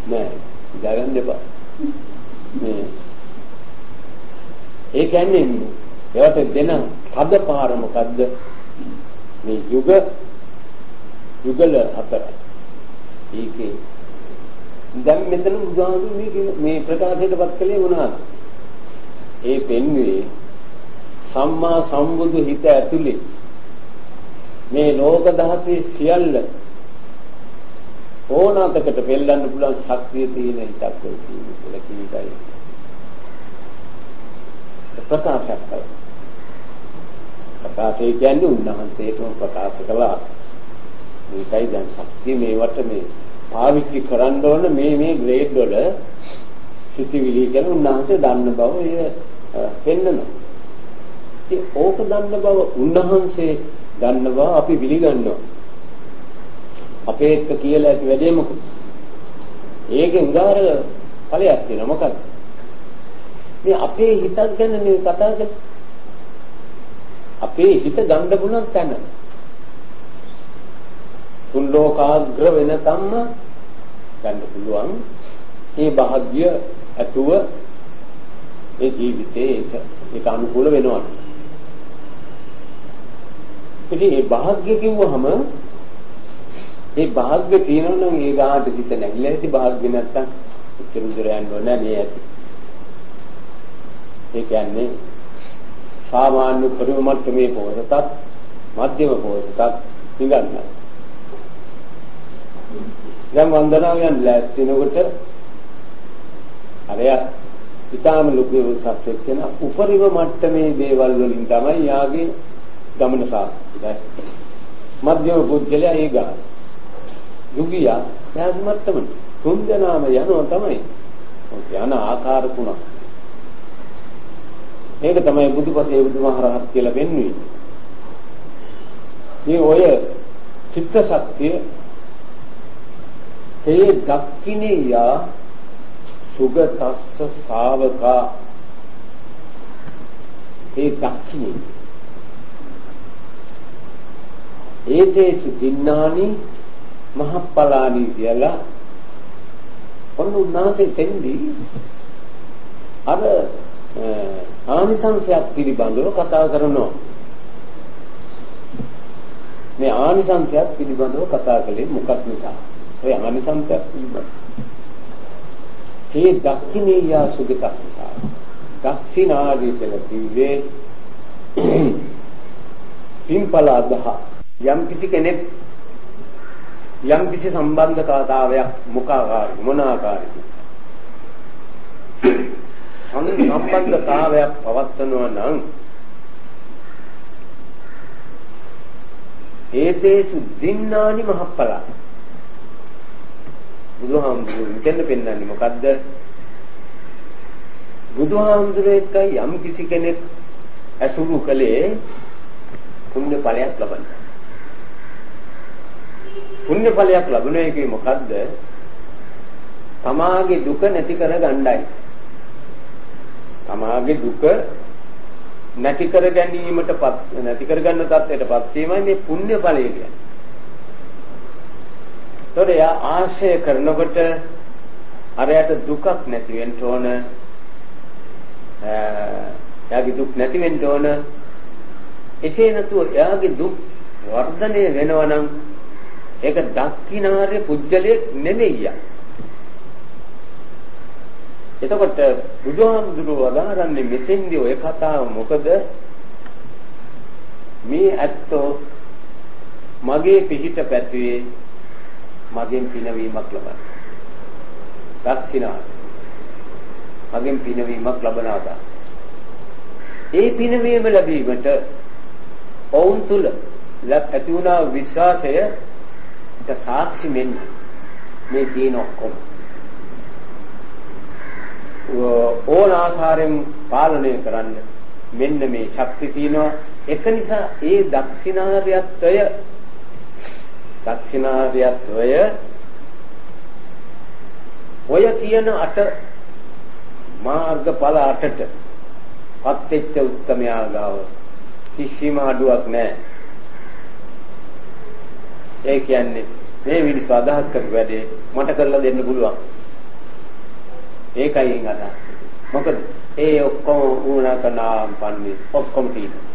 නෑ. ගගන්න එපා. මේ ඒ කියන්නේ ඒවට දෙන හද පාර මොකද්ද? මේ යුගල හතර. ඒකේ දැන් මෙතන බුදුහාමුදුරු මේ ප්‍රකාශයටපත් කළේ මොනවාද? ඒ පෙන්වේ සම්මා සම්බුදු හිත ඇතුලේ මේ ලෝක ධාතුවේ සියල්ල ඕනාතකට පෙළන්න පුළුවන් ශක්තිය තියෙන හිතක් කියලා කීයයි ප්‍රකාශයක් කළා. ප්‍රකාශය කියන්නේ උන්වහන්සේටම ප්‍රකාශ කළා. මේකයි දැන් ශක්තිය මේවට මේ පාවිච්චි කරන්න ඕන මේ ග්‍රේඩ් වල සිතිවිලි කියන උන්වහන්සේ දන්න බව එය පෙන්නනවා. ඒ ඕක දන්න බව උන්වහන්සේ දන්න බව අපි පිළිගන්නවා. අපේ එක්ක කියලා ඇති වැඩේ මොකද? ඒකෙන් උදාහර ඵලයක් තියෙනවා. මොකක්ද? මේ අපේ හිතක් ගැන නෙවෙයි කතා කරන්නේ. අපේ හිත ගන්න පුළුවන් තැන. තුන් ලෝකාග්‍ර වෙනකම්ම ගන්න පුළුවන්. මේ භාග්‍ය ඇතුව ඒ ජීවිතේ ඒක අනුකූල වෙනවා. ඉතින් මේ භාග්‍ය කිව්වහම ඒ භාග්‍ය තියෙනවා නම් ඒ ගාට සිත නැగిලා ඉති භාග්‍ය නැත්තම් උත්තර දුර යන්න ඕනේ නෑ ඇති. ඒ කියන්නේ සාමාන්‍ය පරිම මට්ටමේ පොසතත් මධ්‍යම පොසතත් නිගන්නා. දැන් වන්දනාවෙන් ලැස්තිනකොට අරය ඊටාම ලොකු සක්සෙස් වෙන උපරිම මට්ටමේ දේවල් වලින් තමයි යාගේ ගමන සාර්ථකයි. මධ්‍යම පුද්ගලයා ඒ ගාන. යුගියා යාගේ මට්ටම තුන් දෙනාම යනවා තමයි. යන ආකාර තුනක්. මේක තමයි බුදුපසේ බුදුමහරහත් කියලා වෙන්නේ. මේ ඔය චිත්ත ශක්තිය තේ දක්ඛිනියා සුගතස්ස ශාවකා ඒ දක්ඛිනී ඒතේසු දින්නානි මහප්පලානි කියලා ඔන්නුනාතේ තෙන්දී අර ආනිසංසයක් පිළිබඳව කතා කරනවා. මේ ආනිසංසයක් පිළිබඳව කතා කළේ මොකක් නිසා? ඔය ආනිසංසයක් පිළිබඳව. මේ දක්ඛිනීය සුගතස්සා. දක්ෂිනාදී කියලා කිව්වේ පින්පලාදහ යම් කිසි කෙනෙක් යම් කිසි සම්බන්ධතාවයක් මොන ආකාරයක සම්බන්ධතාවයක් පවත්වනවා නම් ඒතේසු දින්නානි මහප්පලා බුදුහාමුදුරුවෝ මෙතන පෙන්නන්නේ මොකද්ද? බුදුහාමුදුරුවෝ එක්කයි යම් කිසි කෙනෙක් ඇසුරු කළේ පුණ්‍ය ඵලයක් ලබන්න. පුණ්‍ය ඵලයක් ලැබුණ එකේ මොකද්ද? තමාගේ දුක නැති කර ගන්නයි. තමාගේ දුක නැති කර ගැනීමටපත් නැති කර ගන්න තත්ත්වයටපත් වීමයි මේ පුණ්‍ය ඵලය කියන්නේ. ඒතොර යා ආශය කරනකොට අරයට දුකක් නැති වෙන්න ඕන. එයාගේ දුක් නැති වෙන්න ඕන. එසේ නැතුව එයාගේ දුක් වර්ධනය වෙනවා නම් ඒක දක්ඛිනාර්ය පුජ්‍යලයක් නෙමෙයිය. එතකොට බුදුහාමුදුරුවෝ වදාරන්නේ මෙතෙන්දී ඔය කතාව මොකද? මේ ඇත්තෝ මගේ පිහිට පැතුවේ මගෙන් පිනවීමක් ලබන. දක්ෂිනා මගෙන් පිනවීමක් ලබනවා. ඒ පිනවීම ලැබීමට ඔවුන් තුල ඇති වුණා විශ්වාසය සාක්ෂි මෙන්න මේ තියෙන ඔක්කොම ඕන ආකාරයෙන් පාලනය කරන්න මෙන්න මේ ශක්තිය තියෙනවා. ඒක නිසා ඒ දක්ෂිනාර්යත්වය ඔය කියන අට මාර්ගඵල අටට පත්‍ච්ච උත්තමයා ගාව කිසිම අඩුවක් නැහැ. ඒ කියන්නේ මේ මිනිස්සු අදහස් කරපු වැඩේ මට කරලා දෙන්න පුළුවන්. ඒකයි අදහස්. මොකද ඒ ඔක්කොම වුණා කනාම් පන්නේ ඔක්කොම තියෙනවා.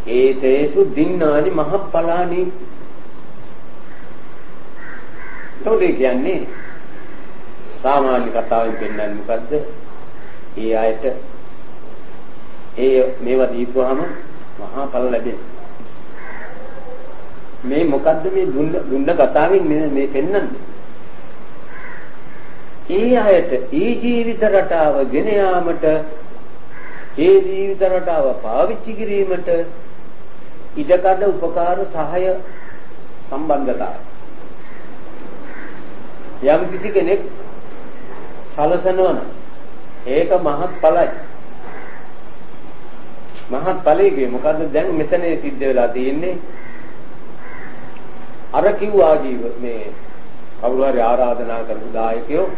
ඒතේසු දින්නානි මහප්පලානි. තෝරේ කියන්නේ සාමාන්‍ය කතාවෙන් පෙන්නන්නේ මොකද්ද? ඒ ආයත මේවා දීපුවාම මහා ඵල ලැබෙනවා. මේ මොකද්ද මේ දුන්න කතාවෙන් මේ පෙන්වන්නේ? ඒ ආයත ඒ ජීවිත රටාව ගෙන යාමට ඒ ජීවිත රටාව පාවිච්චි කිරීමට ඉඩකඩ උපකාර සහාය සම්බන්ධතාවය. යම් කිසි කෙනෙක් සලසනවා නම් ඒක මහත් ඵලයි. මහත් ඵලයේ මොකද්ද දැන් මෙතන සිද්ධ වෙලා තියෙන්නේ? අර කිව්වා ජීව මේ කවුරු හරි ආරාධනා කරපු දායකයෝ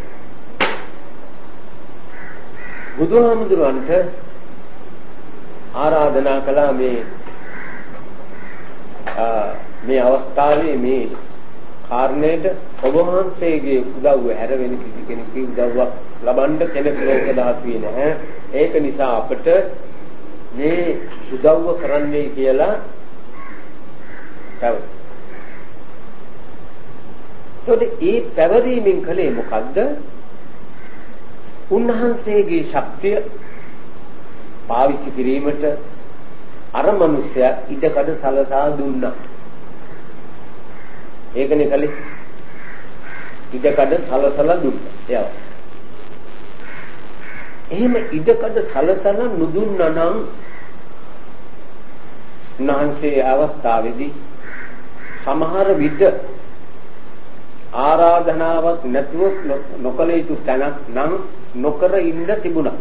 බුදුහාමුදුරන්ට ආරාධනා කළා මේ අවස්ථාවේ මේ කාරණයට ඔබ වහන්සේගේ උදව්ව හැර වෙන කිසි කෙනෙකුගේ උදව්වක් ලබන්න කෙනෙක් ලෝක ධාතුවේ නැහැ. ඒක නිසා අපට මේ උදව්ව කරන්නයි කියලා පැවරුණා. ඒ පැවරීමෙන් කලේ මොකද්ද? උන්වහන්සේගේ ශක්තිය පාවිච්චි කිරීමට අර මිනිසයා ඉඩකඩ සලසා දුන්නා. ඒකනේ කලේ ඉඩකඩ සලසලා දුන්නා. එයා. එහෙම ඉඩකඩ සලසලා නුදුන්නා නම් උන්වහන්සේ අවස්ථාවේදී සමහර විට ආරාධනාවක් නැතුව නොකල යුතු තැනක් නම් නොකර ඉන්න තිබුණා.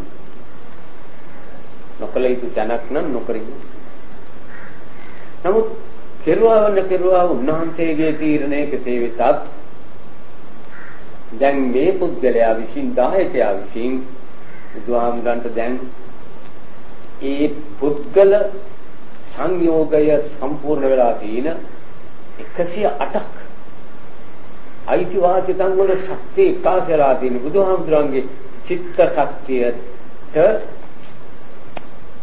නොකල යුතු තැනක් නම් නොකර ඉන්න. නමුත් කෙරුවා උන්වහන්සේගේ තීරණය කෙසේ වෙතත් දැන් මේ පුද්ගලයා විසින් දායකයා විසින් බුදුහාමුදුරන්ට දැන් ඒ පුද්ගල සංයෝගය සම්පූර්ණ වෙලා තියෙන 108ක් අයිතිවාසිකම් වල ශක්තිය කාසලා තියෙන බුදුහාමුදුරන්ගේ චිත්ත ශක්තියට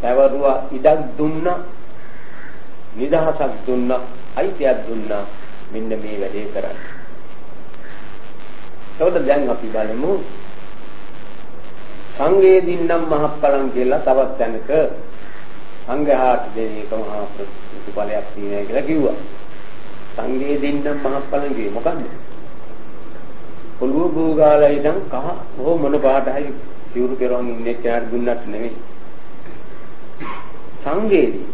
පැවරුවා ඉඩක් දුන්නා, නිදහසක් දුන්නා, අයිතියක් දුන්නා. මෙන්න මේ වැඩේ කරන්න. එතකොට දැන් අපි බලමු සංවේදින්නම් මහප්පලං කියලා තවත් තැනක සංඝයාට දෙන එක මහා ප්‍රතිඵලයක් තියෙනවා කියලා කිව්වා. සංවේදින්නම් මහප්පලං කියේ මොකද්ද? ඔළුව ගෝගාලා ඉඳන් කහ ඕ මොන පාටයි සිවුරු පෙරවන් ඉන්නේ කෙනාට දුන්නත් නෙමෙයි. සංවේදී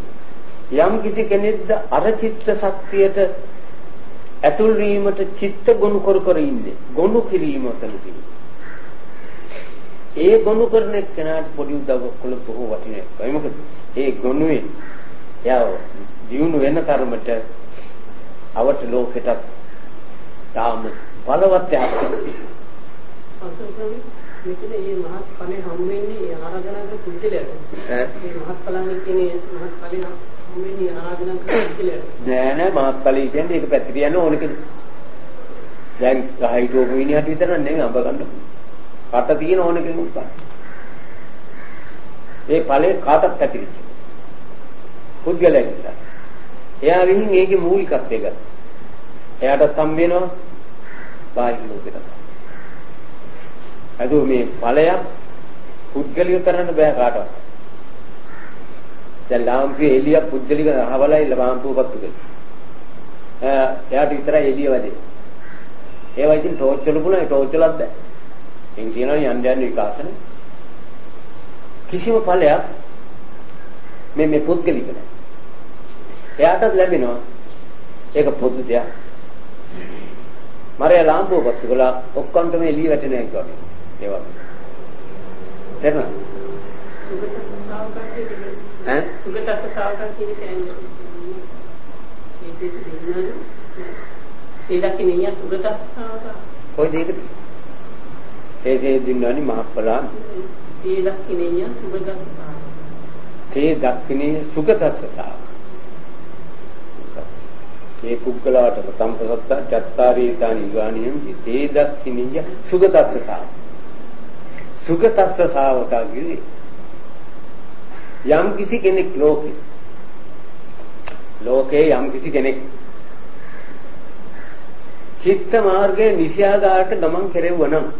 යම් කිසි කෙනෙක්ද අර චිත්ත ශක්තියට ඇතුල් වීමට චිත්ත ගොනු කර ඉන්නේ. ගොනු කිරීම තමයි. ඒ ගොනු කරන කෙනාට පොඩි උදව්වක් කළොත් බොහෝ වටිනවා. ඒ මොකද ඒ ගොනුවේ යාව දියුණු වෙන තරමට අවට ලෝකෙට තාම බලවත් යහපත්. මෙතන මේ මහත් ඵලෙ හම් වෙන්නේ ආරාධනා කරපු පුද්ගලයාට. මේ මහත් ඵලන්නේ කියන්නේ මහත් ඵලෙ හම් වෙන්නේ ආරාධනා කරපු පුද්ගලයාට. නෑ මහත් ඵලෙ කියන්නේ ඒක පැතිරිය යන ඕන කෙනෙක්. දැන් ගහයිටෝපු විනිහට විතර නෙවෙයි අඹ ගන්න. කට තියෙන ඕන කෙනෙකුට ගන්න. ඒ ඵලෙ කාටත් පැතිරිච්ච. පුද්ගලයාට විතර. එයා විහිං ඒකේ මූලිකත්වය ගන්න. එයාට හම් වෙනවා බාහිර ලෝකෙට. අද මේ ඵලයක් පුද්ගලික කරන්න බෑ කාටවත්. දැන් ලාම්පුවේ එළිය පුද්ගලික අහවලයි ලාම්පුවපත්තු කරේ. එයාට විතරයි එළිය වැඩේ. ඒවා ඉතින් ටෝච් වල පුළුවන් ටෝච් වලත් බෑ. එන් කියනවා යන්න විකාශන. කිසිම ඵලයක් මේ පුද්ගලික නෑ. එයාටත් ලැබෙනවා. ඒක පොදු දෙයක්. මරේ ලාම්පුවපත්තු කළා ඔක්කොන්ටම එළිය වැටෙනවා කියන්නේ. ඒ වගේ. තේරුණා? සුගතස්ස සාවකම් කියන්නේ ඒ දකින්නේ සුගතස්ස සාවකම්. කොයි දෙයකද? ඒ දින්නානි මහප්පලා. ඒ දකින්නේ සුගතස්ස සාවකම්. ඒ දකින්නේ සුගතස්ස සාවකම්. ඒ පුද්ගලයාට සම්පසත්ත චත්තාරීතානි ගානියම් තේ දක්ඛිනිය සුගතස්ස සාවකම්. සුගතස්ස සාවකා කියන්නේ යම් කිසි කෙනෙක් ලෝකේ යම් කිසි කෙනෙක් චිත්ත මාර්ගයේ නිශ්‍යාගාට ගමන් කෙරෙවනම්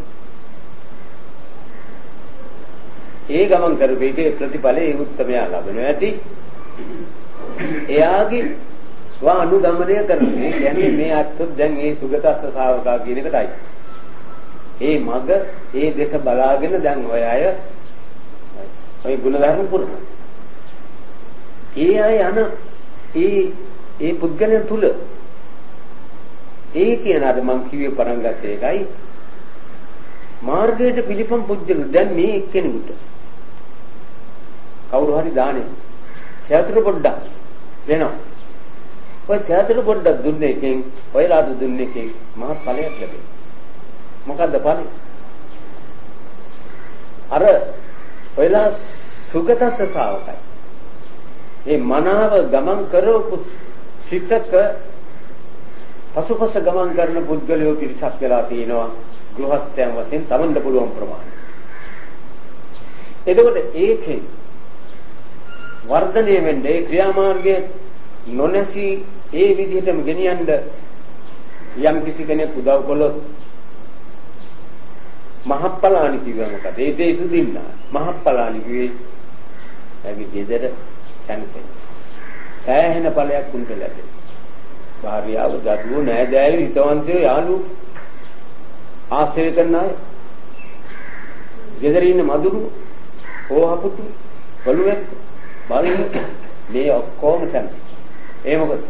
ඒ ගමන් කරපේකේ ප්‍රතිඵලයේ උත්තමයා ලබනවා ඇති. එයාගේ අනුගමනය කරන්නේ කියන්නේ මේ අත්ොත් දැන් මේ සුගතස්ස ශාවකා කියන එකටයි. ඒ මග ඒ දේශ බලාගෙන දැන් ඔය අය ඔය ගුණධර්ම පුරන. ඒ අය යන ඒ පුද්ගලයන් තුල ඒ කියන අර මං කිව්වේ පටන් ගත්තේ ඒකයි. මාර්ගයට පිළිපම් පුද්ගල දැන් මේ එක්කෙනෙකුට කවුරු හරි දාන්නේ ක්ෂේත්‍ර පොඩ්ඩක් වෙනවා. ඔය ක්ෂේත්‍ර පොඩ්ඩක් දුන්නේ එකෙන් ඔයලාට දුන්නේ එකෙන් මහත් ඵලයක් ලැබෙනවා. මොකද්ද ඵලෙ? අර ඔයලා සුගතස්ස ශාවකයි. මේ මනාව ගමන් කරවපු සිතක පසුපස ගමන් කරන පුද්ගලයෝ පිරිසක් වෙලා තියෙනවා ගෘහස්ථයන් වශයෙන් තමන්ට පුළුවන් ප්‍රමාණය. එතකොට ඒකේ වර්ධනය වෙන්නේ ඒ ක්‍රියාමාර්ගයේ නොනැසී ඒ විදිහටම ගෙනියන්න යම් කිසි කෙනෙක් උදව් කළොත් මහප්පලානි කිව්වා මොකද? ඒ දේ සුදින්නා මහප්පලානි කිව්වේ එයාගේ ගෙදර සැනසෙන්න. සෑහෙන ඵලයක් උන්ට ලැබෙනවා. භාර්යාව, දරුවෝ, නෑදෑයෝ, හිතවන්තයෝ, යාළුවෝ ආශ්‍රය කරන අය. ගෙදර ඉන්න මදුරු, ඕහපුතු, බලුවෙක්, බාලින් මේ ඔක්කොම සැනසෙන්න. ඒ මොකද?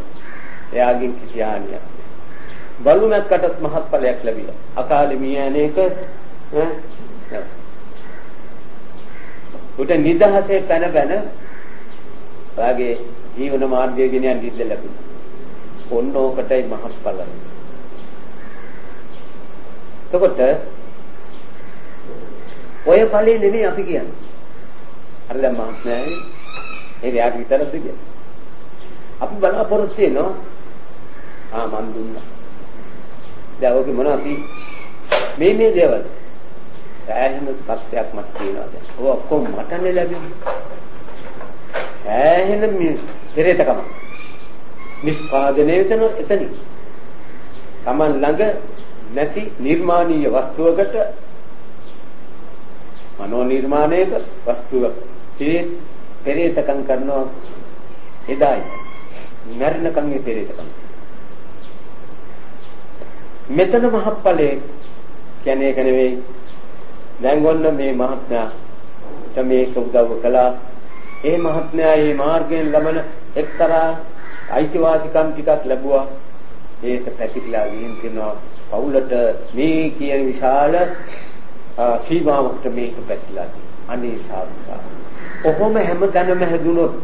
එයාගෙන් කිසි හානියක්. බලුමැක්කටත් මහත් ඵලයක් ලැබිලා. අකාලේ මිය යන්නේක උට නිදහසේ පැන ඔයාගේ ජීවන මාර්ගය ගෙන යන්න ඉඩ ලැබුණා. ඔන්න ඕකටයි මහත් ඵල. එතකොට ඔය ඵලෙ නෙමෙයි අපි කියන්නේ. අර දැන් මහත්මයායි ඒ දෙයට විතරද කියන්නේ. අපි බලාපොරොත්තු වෙනවා මන් දුන්නා. දැන් ඔක මොනවද අපි මේ දේවල් සෑහෙන තත්ත්වයක් මත තියෙනවා දැන්. ඔය ඔක්කොම මටනේ ලැබෙන්නේ. සෑහෙන පෙරේතකම. නිෂ්පාදනය වෙන එතනින්. Taman ළඟ නැති නිර්මාණීය වස්තුවකට මනෝ නිර්මාණයක වස්තුවක් පෙරේතකම් කරනවා එදායි. මරණකම් මේ පෙරේතකම්. මෙතන මහප්පලේ කියන්නේ ඒක නෙවෙයි. දැන් ගොන්න මේ මහත්මයා මේක උදව් කළා. ඒ මහත්මයා මේ මාර්ගයෙන් ලබන එක්තරා අයිතිවාසිකම් ටිකක් ලැබුවා. ඒක පැතිරලා ගිහින් කියනවා පවුලට මේ කියන විශාල සීමාවකට මේක පැතිරලා තියෙනවා. අනේ සාදුසා. කොහොම හැමදැනම හැදුනොත්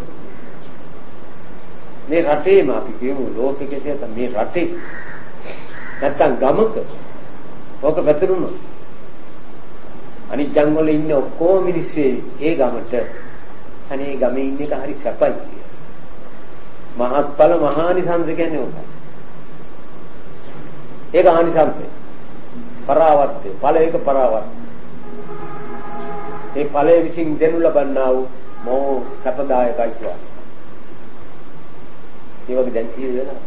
මේ රටේම අපි කියමු ලෝකෙ කෙසේද මේ රටේ නැත්තම් ගමක ඕක පැතිරුණොත් අනිත් ජංගවල ඉන්න ඔක්කොම මිනිස්සු ඒ ගමට අනේ ගමේ ඉන්න එක හරි සැපයි කියලා. මහත්ඵල මහානිසංස කියන්නේ ඕකයි. ඒක ආනිසංසය. පරාවර්තය. ඵලයක පරාවර්තය. ඒ ඵලයේ විසින් දෙනු ලබන්නා වූ මෝ සැපදායකයි කියනවා. ඒ වගේ දැන් කියනවා.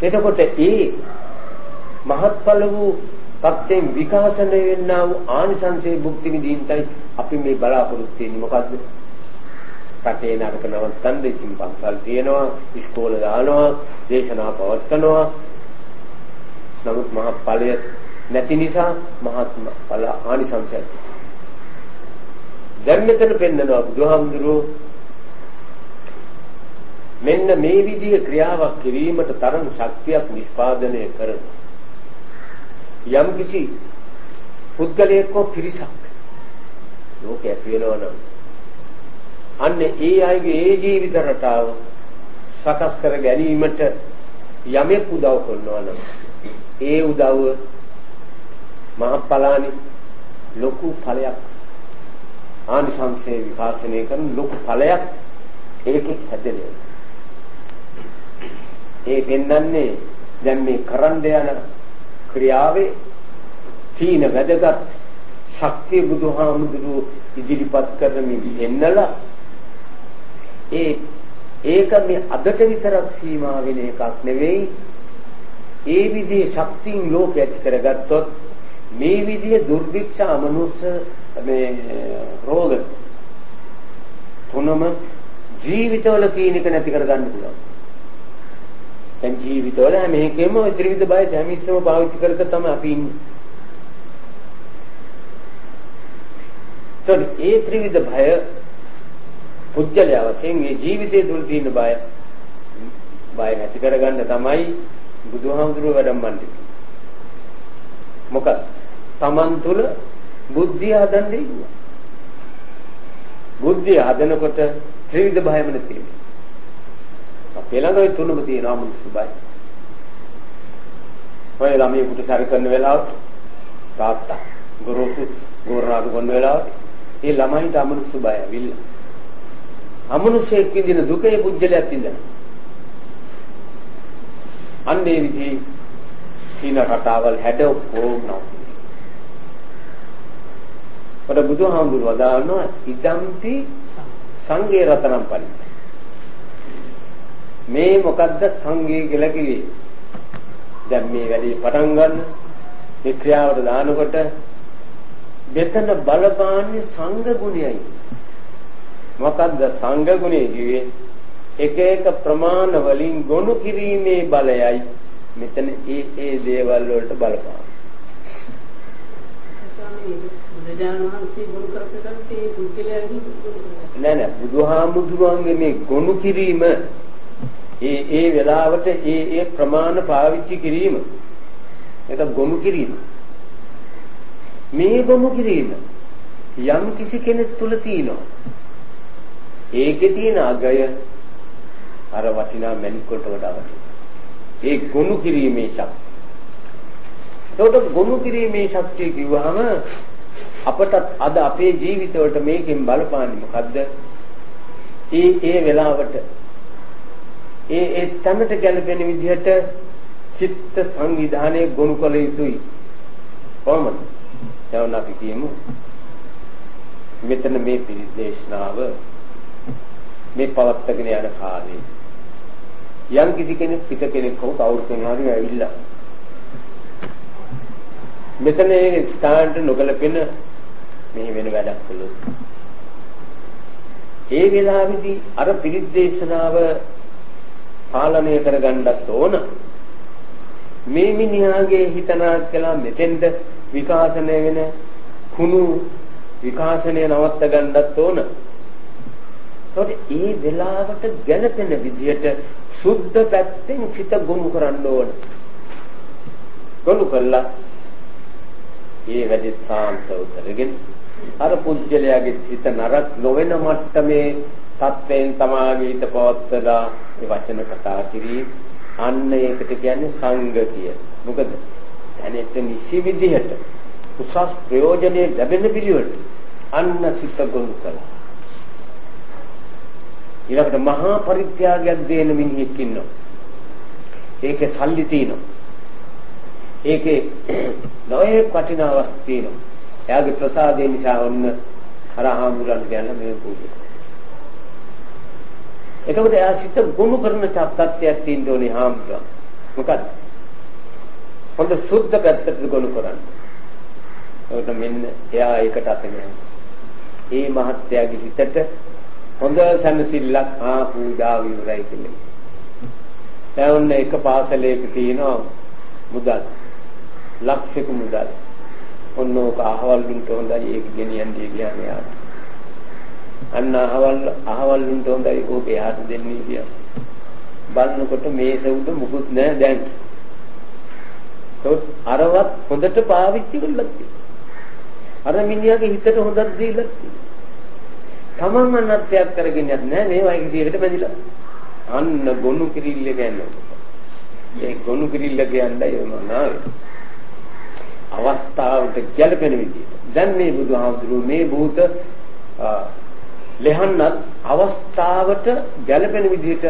එතකොට ඒ මහත්ඵල වූ තත්ත්වයෙන් විකාශනය වෙන්නා වූ ආනිසංසයේ භුක්ති විඳින්නයි අපි මේ බලාපොරොත්තු වෙන්නේ. මොකද්ද? රටේ නරක නවත්තන්න ඉතින් පන්සල් තියෙනවා, ඉස්කෝල දානවා, දේශනා පවත්වනවා. නමුත් මහත්ඵලය නැති නිසා මහත්ඵල ආනිසංසය. දැන් මෙතන පෙන්නනවා බුදුහාමුදුරුවෝ මෙන්න මේ විදිහේ ක්‍රියාවක් කිරීමට තරම් ශක්තියක් නිෂ්පාදනය කරන යම් කිසි පුද්ගලයෙක් හෝ පිරිසක් ලෝකයේ වෙනවනම් අන්න ඒ අයගේ ඒ ජීවිත රටාව සකස් කර ගැනීමට යමෙක් උදව් කරනවා නම් ඒ උදව්ව මහප්පලානි ලොකු ඵලයක් ආනිසංසයේ විකාශනය කරන ලොකු ඵලයක් ඒකෙත් හැදෙනවා. ඒ දෙන්නන්නේ දැන් මේ කරන්න යන ක්‍රියාවේ තීන වැදගත් ශක්තිය බුදුහාමුදුරුවෝ ඉදිරිපත් කරමින් එන්නලා ඒක මේ අදට විතරක් සීමා වෙන එකක් නෙවෙයි. ඒ විදිහේ ශක්තියින් ලෝකෙ ඇති කරගත්තොත් මේ විදිහේ දුර්භික්ෂ අමනුෂ්‍ය මේ රෝග තුනම ජීවිතවල තියෙන එක නැති කරගන්න පුළුවන්. දැන් ජීවිතවල හැම එකෙම ත්‍රිවිධ බය හැමිස්සම පාවිච්චි කරක තමයි අපි ඉන්නේ. ඒ ත්‍රිවිධ භය පුජ්‍යලයා වශයෙන් මේ ජීවිතයේ තුල තියෙන බය නැති කරගන්න තමයි බුදුහාමුදුරුවෝ වැඩමන්නේ. මොකද Taman තුල බුද්ධිය හදන්නේ ඉන්නවා. බුද්ධිය හදනකොට ත්‍රිවිධ භයම නැති වෙනවා. අපේ ළඟ ওই තුනම තියෙනවා මිනිස්සු බය. ඔය ළමයෙකුට සැර කරන වෙලාවට තාත්තා ගොරෝසු ගෝරනාඩු කරන වෙලාවට ඒ ළමයිට අමනුෂ්‍ය බය ඇවිල්ලා. අමනුෂ්‍යෙක් විඳින දුකේ පුජ්‍යලයක් විඳිනවා. අන්නේ විදිහේ සීන රටාවල් හැඩ ඔක්කොම නැති. පොඩ බුදුහාමුදුරුවෝ වදාළනවා ඉදම්පි සංඝේ රතනම් පරිත්‍ත. මේ මොකද්ද සංඝේ කියලා කිව්වේ? දැන් මේ වැඩේ පටන් ගන්න මේ ක්‍රියාවට දානකොට මෙතන බලපාන්නේ සංඝ ගුණයයි. මොකද්ද සංඝ ගුණය කිව්වේ? එක එක ප්‍රමාණ වලින් ගොනු කිරීමේ බලයයි මෙතන ඒ දේවල් වලට බලපාන. නෑ බුදුහාමුදුරුවන්ගේ මේ ගොනු කිරීම ඒ වෙලාවට ඒ ප්‍රමාණ පාවිච්චි කිරීම ඒක ගොනු කිරීම. මේ ගොනු කිරීම යම් කිසි කෙනෙක් තුල තියෙනවා. ඒකේ තියෙන අගය අර වටිනා මැණික් වලට වඩා වටිනවා. ඒ ගොනු කිරීමේ ශක්තිය. ඒකට ගොනු කිරීමේ ශක්තිය කිව්වහම අපට අද අපේ ජීවිතවලට මේකෙන් බලපාන්නේ මොකද්ද? ඒ වෙලාවට ඒ තැනට ගැලපෙන විදිහට චිත්ත සංවිධානය ගොනු කළ යුතුයි. කොහොමද? දැන් අපි කියමු මෙතන මේ පිළිදේශනාව මේ පවත්තගෙන යන කාලේ යම් කිසි කෙනෙක් පිට කෙනෙක් හෝ කවුරු කෙනෙක් හරි ඇවිල්ලා මෙතන ඒ ස්ථානට නොගැලපෙන මේ වෙන වැඩක් කළොත් ඒ වෙලාවේදී අර පිළිදේශනාව පාලනය කරගන්නත් ඕන. මේ මිනිහාගේ හිතනාත් කළා මෙතෙන්ද විකාශනය වෙන කුණු විකාශනය නවත්ත ගන්නත් ඕන. ඒකට ඒ වෙලාවට ගැළපෙන විදියට සුද්ධ පැත්තෙන් සිත ගොනු කරන්න ඕන. ගොනු කළා ඒ වැඩි සාන්තව කරගෙන අර පුජ්‍යලයාගේ හිත නරක නොවන මට්ටමේ තත්ත්වයෙන් තමාගේ හිත පවත්වලා ඒ වචන කතා කිරීම අන්න ඒකට කියන්නේ සංඝ කිය. මොකද දැනෙට නිසි විදිහට උසස් ප්‍රයෝජනෙ ලැබෙන පිළිවෙලට අන්න සිත ගොනු කළා. ඊළඟට මහා පරිත්‍යාගයක් දෙන මිනිහෙක් ඉන්නවා. ඒකේ සල්ලි තියෙනවා. ඒකේ නොයේ වටිනා වස්තු තියෙනවා. එයාගේ ප්‍රසාදේ නිසා ඔන්න අර හාමුදුරන් කියන මේ පූජා. එතකොට එයා සිත ගොනු කරන තත්ත්වයක් තියෙන්න ඕනේ හාමුදුරන්. මොකද? හොඳ සුද්ධ පැත්තට ගොනු කරන්න. ඒකට මෙන්න එයා ඒකට අතගෙන. ඒ මහත්යාගේ හිතට හොඳ සම්සිල්ලක් පූජා විවරයි කියන්නේ. දැන් එක පාසලයක තියෙනවා මුදල්. ලක්ෂක මුදල්. ඔන්නෝක අහවල් වුන්ට හොඳයි ඒක ගෙනියන්නේ කියන්නේ යාට. අන්න අහවල් වුන්ට හොඳයි ඕක එහාට දෙන්නේ කියලා. බලනකොට මේස උඩ මුකුත් නැහැ දැන්. අරවත් හොඳට පාවිච්චි කළා. අර මිනිහාගේ හිතට හොඳක් දීලා. තමන් අනර්ථයක් කරගෙන යන්නේ නැහැ මේවා කිසියකට බැඳිලා. අන්න ගොනු කිරිල්ල කියන්නේ. ඒ ගොනු කිරිල්ල කියන්නේ මොනවාද? අවස්ථාවට ගැලපෙන විදිහට. දැන් මේ බුදුහාමුදුරුවෝ මේ භූත ලෙහන්නත් අවස්ථාවට ගැලපෙන විදිහට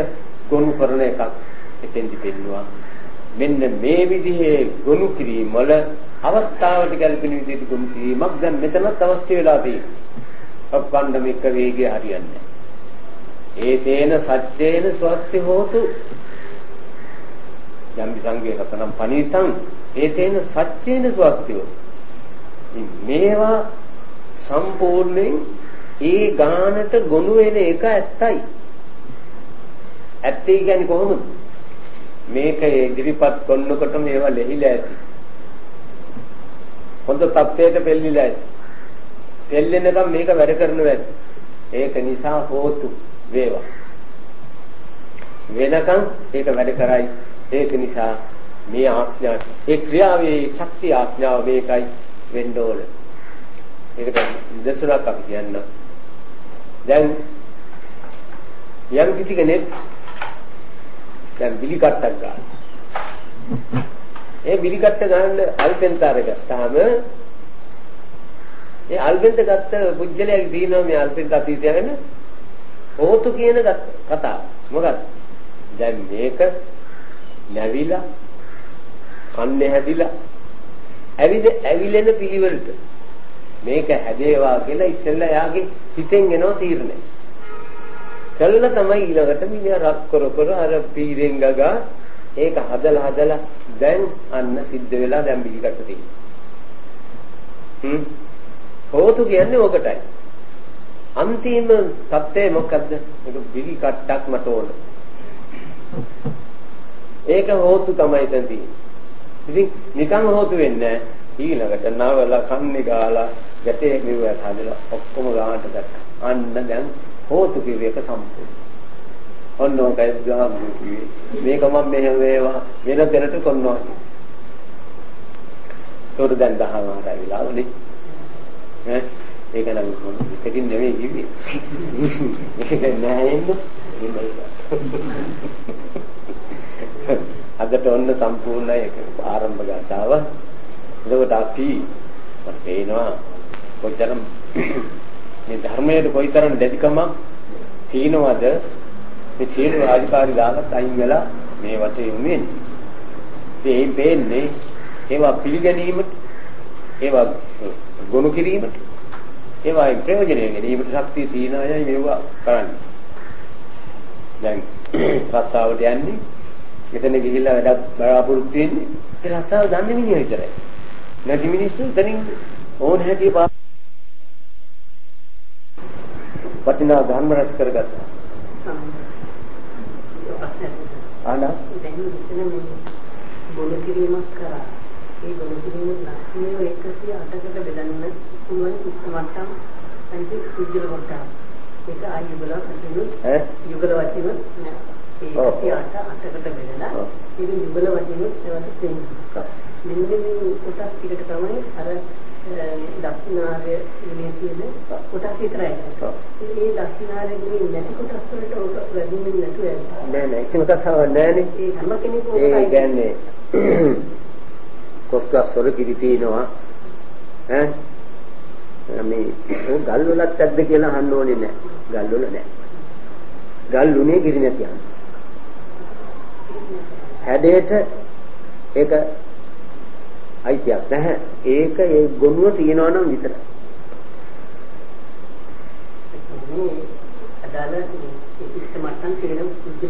ගොනු කරන එකක් එතෙන්දි පෙන්නවා. මෙන්න මේ විදිහේ ගොනු කිරීම වල අවස්ථාවට ගැලපෙන විදිහට ගොනු කිරීමක් දැන් මෙතනත් අවශ්‍ය වෙලා තියෙනවා. අප්පණ්ඩමික වේගය හරියන්නේ. ඒ තේන සත්‍යේන ස්වත්‍ය හෝතු යම් සංගේ රතනම් පණීතං ඒ තේන සත්‍යේන ස්වත්‍යෝ. මේවා සම්පූර්ණයෙන් ඒ ගානට ගොනු වෙන එක ඇත්තයි. ඇත්තයි කියන්නේ කොහොමද? මේක ඉදිරිපත් කරනකොට මේවා ලෙහිලා ඇති. හොඳ තත්ත්වයට පෙළලිලා ඇති. පෙළෙනකම් මේක වැඩ කරනවා ඇති. ඒක නිසා හෝතු වේවා. වෙනකම් ඒක වැඩ කරයි. ඒක නිසා මේ ආඥා ඒ ක්‍රියාවේ ශක්තිය ආඥාව මේකයි වෙන්න ඕන. ඒකට දෙසුණක් අපි කියන්න. දැන් යම් කිසි කෙනෙක් දැන් බිලි කට්ටක් ගන්න. ඒ බිලි කට්ට ගන්න අල්පෙන්තර ගත්තාම ඒ අල්පෙන්ත ගත්ත පුජ්‍යලයක් දිනනවා මේ අල්පෙන්ත අතීතය ගැන හෝතු කියන කතාව. මොකක්ද? දැන් මේක නැවිලා කන්නේ හැදිලා ඇවිලෙන පිළිවෙලට මේක හැදේවා කියලා ඉස්සෙල්ලා යාගේ හිතෙන් එනවා තීරණය. කළා තමයි ඊළඟට මිනිහා රක් කර අර පීරෙන් ගගා ඒක හදලා දැන් අන්න සිද්ධ වෙලා දැන් බිලිකට තියෙනවා. හෝතු කියන්නේ ඔකටයි. අන්තිම தත්ත්වය මොකද්ද? ඒක බිලි කට්ටක් මට ඕන. ඒක හෝතු තමයි දැන් තියෙන්නේ. ඉතින් නිකන් හෝතු වෙන්නේ නැහැ. ඊළඟට නවලා කන්නේ ගාලා ගැටේ මෙව්වට හදලා ඔක්කොම ගානට ගත්තා. අන්න දැන් හෝතු කිව්වේක සම්පූර්ණ. ඔන්න ඔකයි ගාමු කිව්වේ. මේක මම මෙහෙම වේවා වෙන දෙනට කොන්නවා. තොර දැන් 18යි වෙලාවනේ. ඒක නම් එකකින් නෙවෙයි කිව්වේ. මේක නෑ එන්නේ. අදට ඔන්න සම්පූර්ණයි ඒක ආරම්භ ගතාව. එතකොට අපි පේනවා කොතරම් මේ ධර්මයේ කොයිතරම් දැඩිකමක් තියෙනවද මේ සියලු රාජකාරී දාලත් අයින් වෙලා මේ වටේ යුමෙන්නේ. ඒ වෙන්නේ ඒවා පිළිගැනීමට ඒවා ගොනු කිරීමට ඒවා ප්‍රයෝජනෙ ගැනීමට ශක්තිය තියන අයයි මේවා කරන්නේ. දැන් රස්සාවට යන්නේ එතන ගිහිල්ලා වැඩක් බලාපොරොත්තු වෙන්නේ ඒ රස්සාව දන්නේ මිනිහ විතරයි. නැති මිනිස්සු එතනින් ඕන හැටි වටිනා ධර්ම රැස් කරගත්තා. ආනා දැන් මෙතන මේ බොල කිරීමක් කරා. ඒ බොල කිරීම ලක්ෂණය 108කට බෙදන්න පුළුවන් මට්ටම් අන්ති සුජල මට්ටම්. ඒක ආයුබල වචිනුත් යුගල වචිනුත් නෑ. ඒ 108කට බෙදලා ඒක යුගල වචිනුත් ඒවට තේිනවා. මෙන්න මේ කොටස් ටිකට තමයි අර දක්ෂිනාර්ය ඉන්නේ කියන කොටස් විතරයි. ඒ දක්ෂිනාර්යගේ නැති කොටස් වලට ඔක වැඩිමින් නැතුව යනවා. නෑ ඒක කතාවක් නෑනේ. ඒ හැම කෙනෙකුම ඒ කියන්නේ කොස්කස් වල කිරි තියනවා. මේ ගල් වලත් ඇද්ද කියලා අහන්න ඕනේ නෑ. ගල් වල නෑ. ගල් උනේ කිරි නැති අහන්න. හැඩයට ඒක අයිතියක් නැහැ. ඒක ඒ ගොනුව තියනවා නම් විතරයි. මේ අදාළ ඉස්තමට්ටම් කියන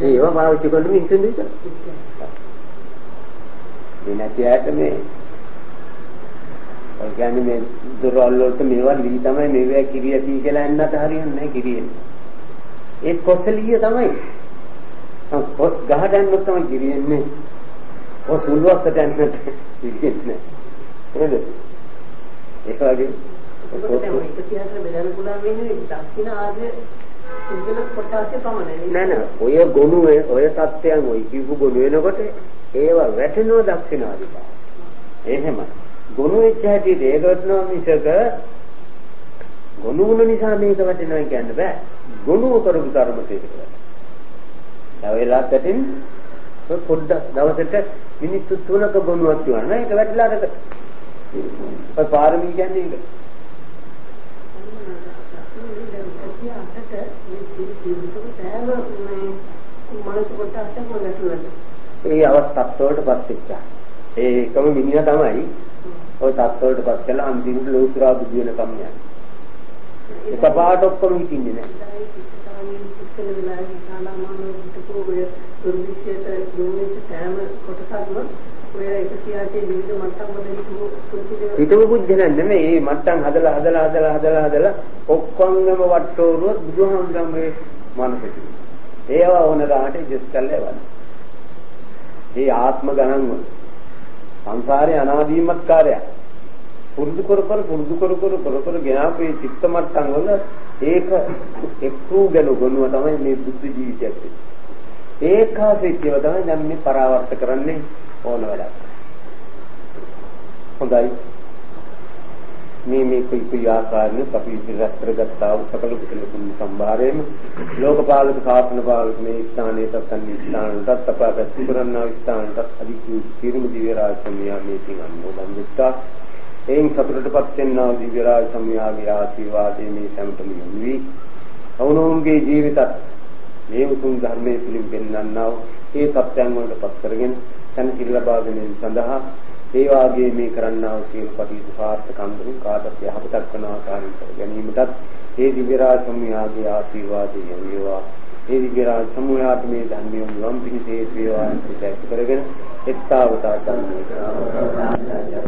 ඒවා පාවිච්චි කරන මිනිස්සුන් විතරයි. මේ නැති ඇයට මේ ඔය කියන්නේ මේ දොරවල් වලට මේවා ලී තමයි මේවා කිරි ඇති කියලා එන්නට හරියන්නේ නැහැ කිරියෙන්නේ. ඒ කොස්සලිය තමයි. කොස් ගහට යන්නත් තමයි කිරියෙන්නේ. කොස් උල්වස්සට යන්නත් කිරියෙන්නේ. නේද? ඒක වගේ ඒක තියාගෙන බෙදන්න පුළුවන් වෙන්නේ දක්ෂින ආර්ය සුද්ධල කොටාසේ පමණයි. නෑ ඔය ගොනුවේ ඔය තත්ත්වයන් ඔය කිව්ව ගොනු වෙනකොට ඒව වැටෙනවා දක්ෂින ආර්ය. එහෙම ගොනු වෙච්ච හැටියට ඒක වටනවා මිසක ගොනු වුණ නිසා මේක වැටෙනවා කියන්න බෑ. ගොනුව කරපු ධර්මයට ඒක වැටෙනවා. දවල්ලාත් ඇතින් පොඩ්ඩක් දවසට මිනිස්සු 3ක ගොනුවක් තියනවා. ඒක වැටලා අරකට. ඔය පාරමී කියන්නේ ඒක. ඒ අවස්ථාවට පත් වෙච්චා. ඒකම මිනිහා තමයි ඔය තත්ත්වවලටපත් කළා අන්තිමට ලෝතුරා බුදු වෙනකම් යන්නේ. ඒක පාඩ ඔක්කොම හිටින්නේ නැහැ. හිතව බුද්ධ නෙමෙයි මේ මට්ටම් හදලා ඔක්කොංගම වට්ටෝරුව බුදුහාමුදුරන්ගේ මනසට. ඒවා ඕන ගානට ජස් කළේ වань. ඒ ආත්ම ගණන් වල සංසාරේ අනාදීමත් කාර්යය. පුරුදු කර ගෙනාපේ චිත්ත මට්ටම් වල ඒක එක්කු ගැන ගොනුව තමයි මේ බුද්ධ ජීවිතයක්. ඒකාසිතව තමයි දැන් මේ පරාවර්ත කරන්නේ ඕන වැඩක්. හොඳයි. මේ කුයි ආකාරයෙන් අපි ඉදිරියට කරගත්තා වූ සකල කුසල පුණ්‍ය සම්භාරයෙන් ලෝකපාලක ශාසන පාලක මේ ස්ථානයේ තත්ත්වයන් ස්ථානවලට අපට සුකරන්නා ස්ථානවලට අධිකු සියලුම දිව්‍ය රාජ සම්මියාගේ පින් අනුමෝදන් වෙත්තා. එයින් සතුටටපත් වෙනා දිව්‍ය රාජ සම්මියාගේ ආශිර්වාදයෙන් මේ සම්පතම යොමු වී අවනෝන්ගේ ජීවිතත් මේ උතුම් ධර්මයේ පිළිම් පෙන්වන්නා වූ ඒ තත්ත්වයන් වලටපත් කරගෙන සැනසෙල්ල ලබා ගැනීම සඳහා ඒ වාගේ මේ කරන්නා වූ සියලු කටයුතු සාර්ථකවම කාටත් යහපතක් වන ආකාරයෙන් කර ගැනීමටත් ඒ දිව්‍ය රාජ සම්මියාගේ ආශිර්වාදය වේවා. ඒ දිව්‍ය රාජ සම්මියාට මේ ධර්මයේ නිවන් පිණිස හේතු වේවා කියලා කරගෙන එත්තාවතා ධර්මයේ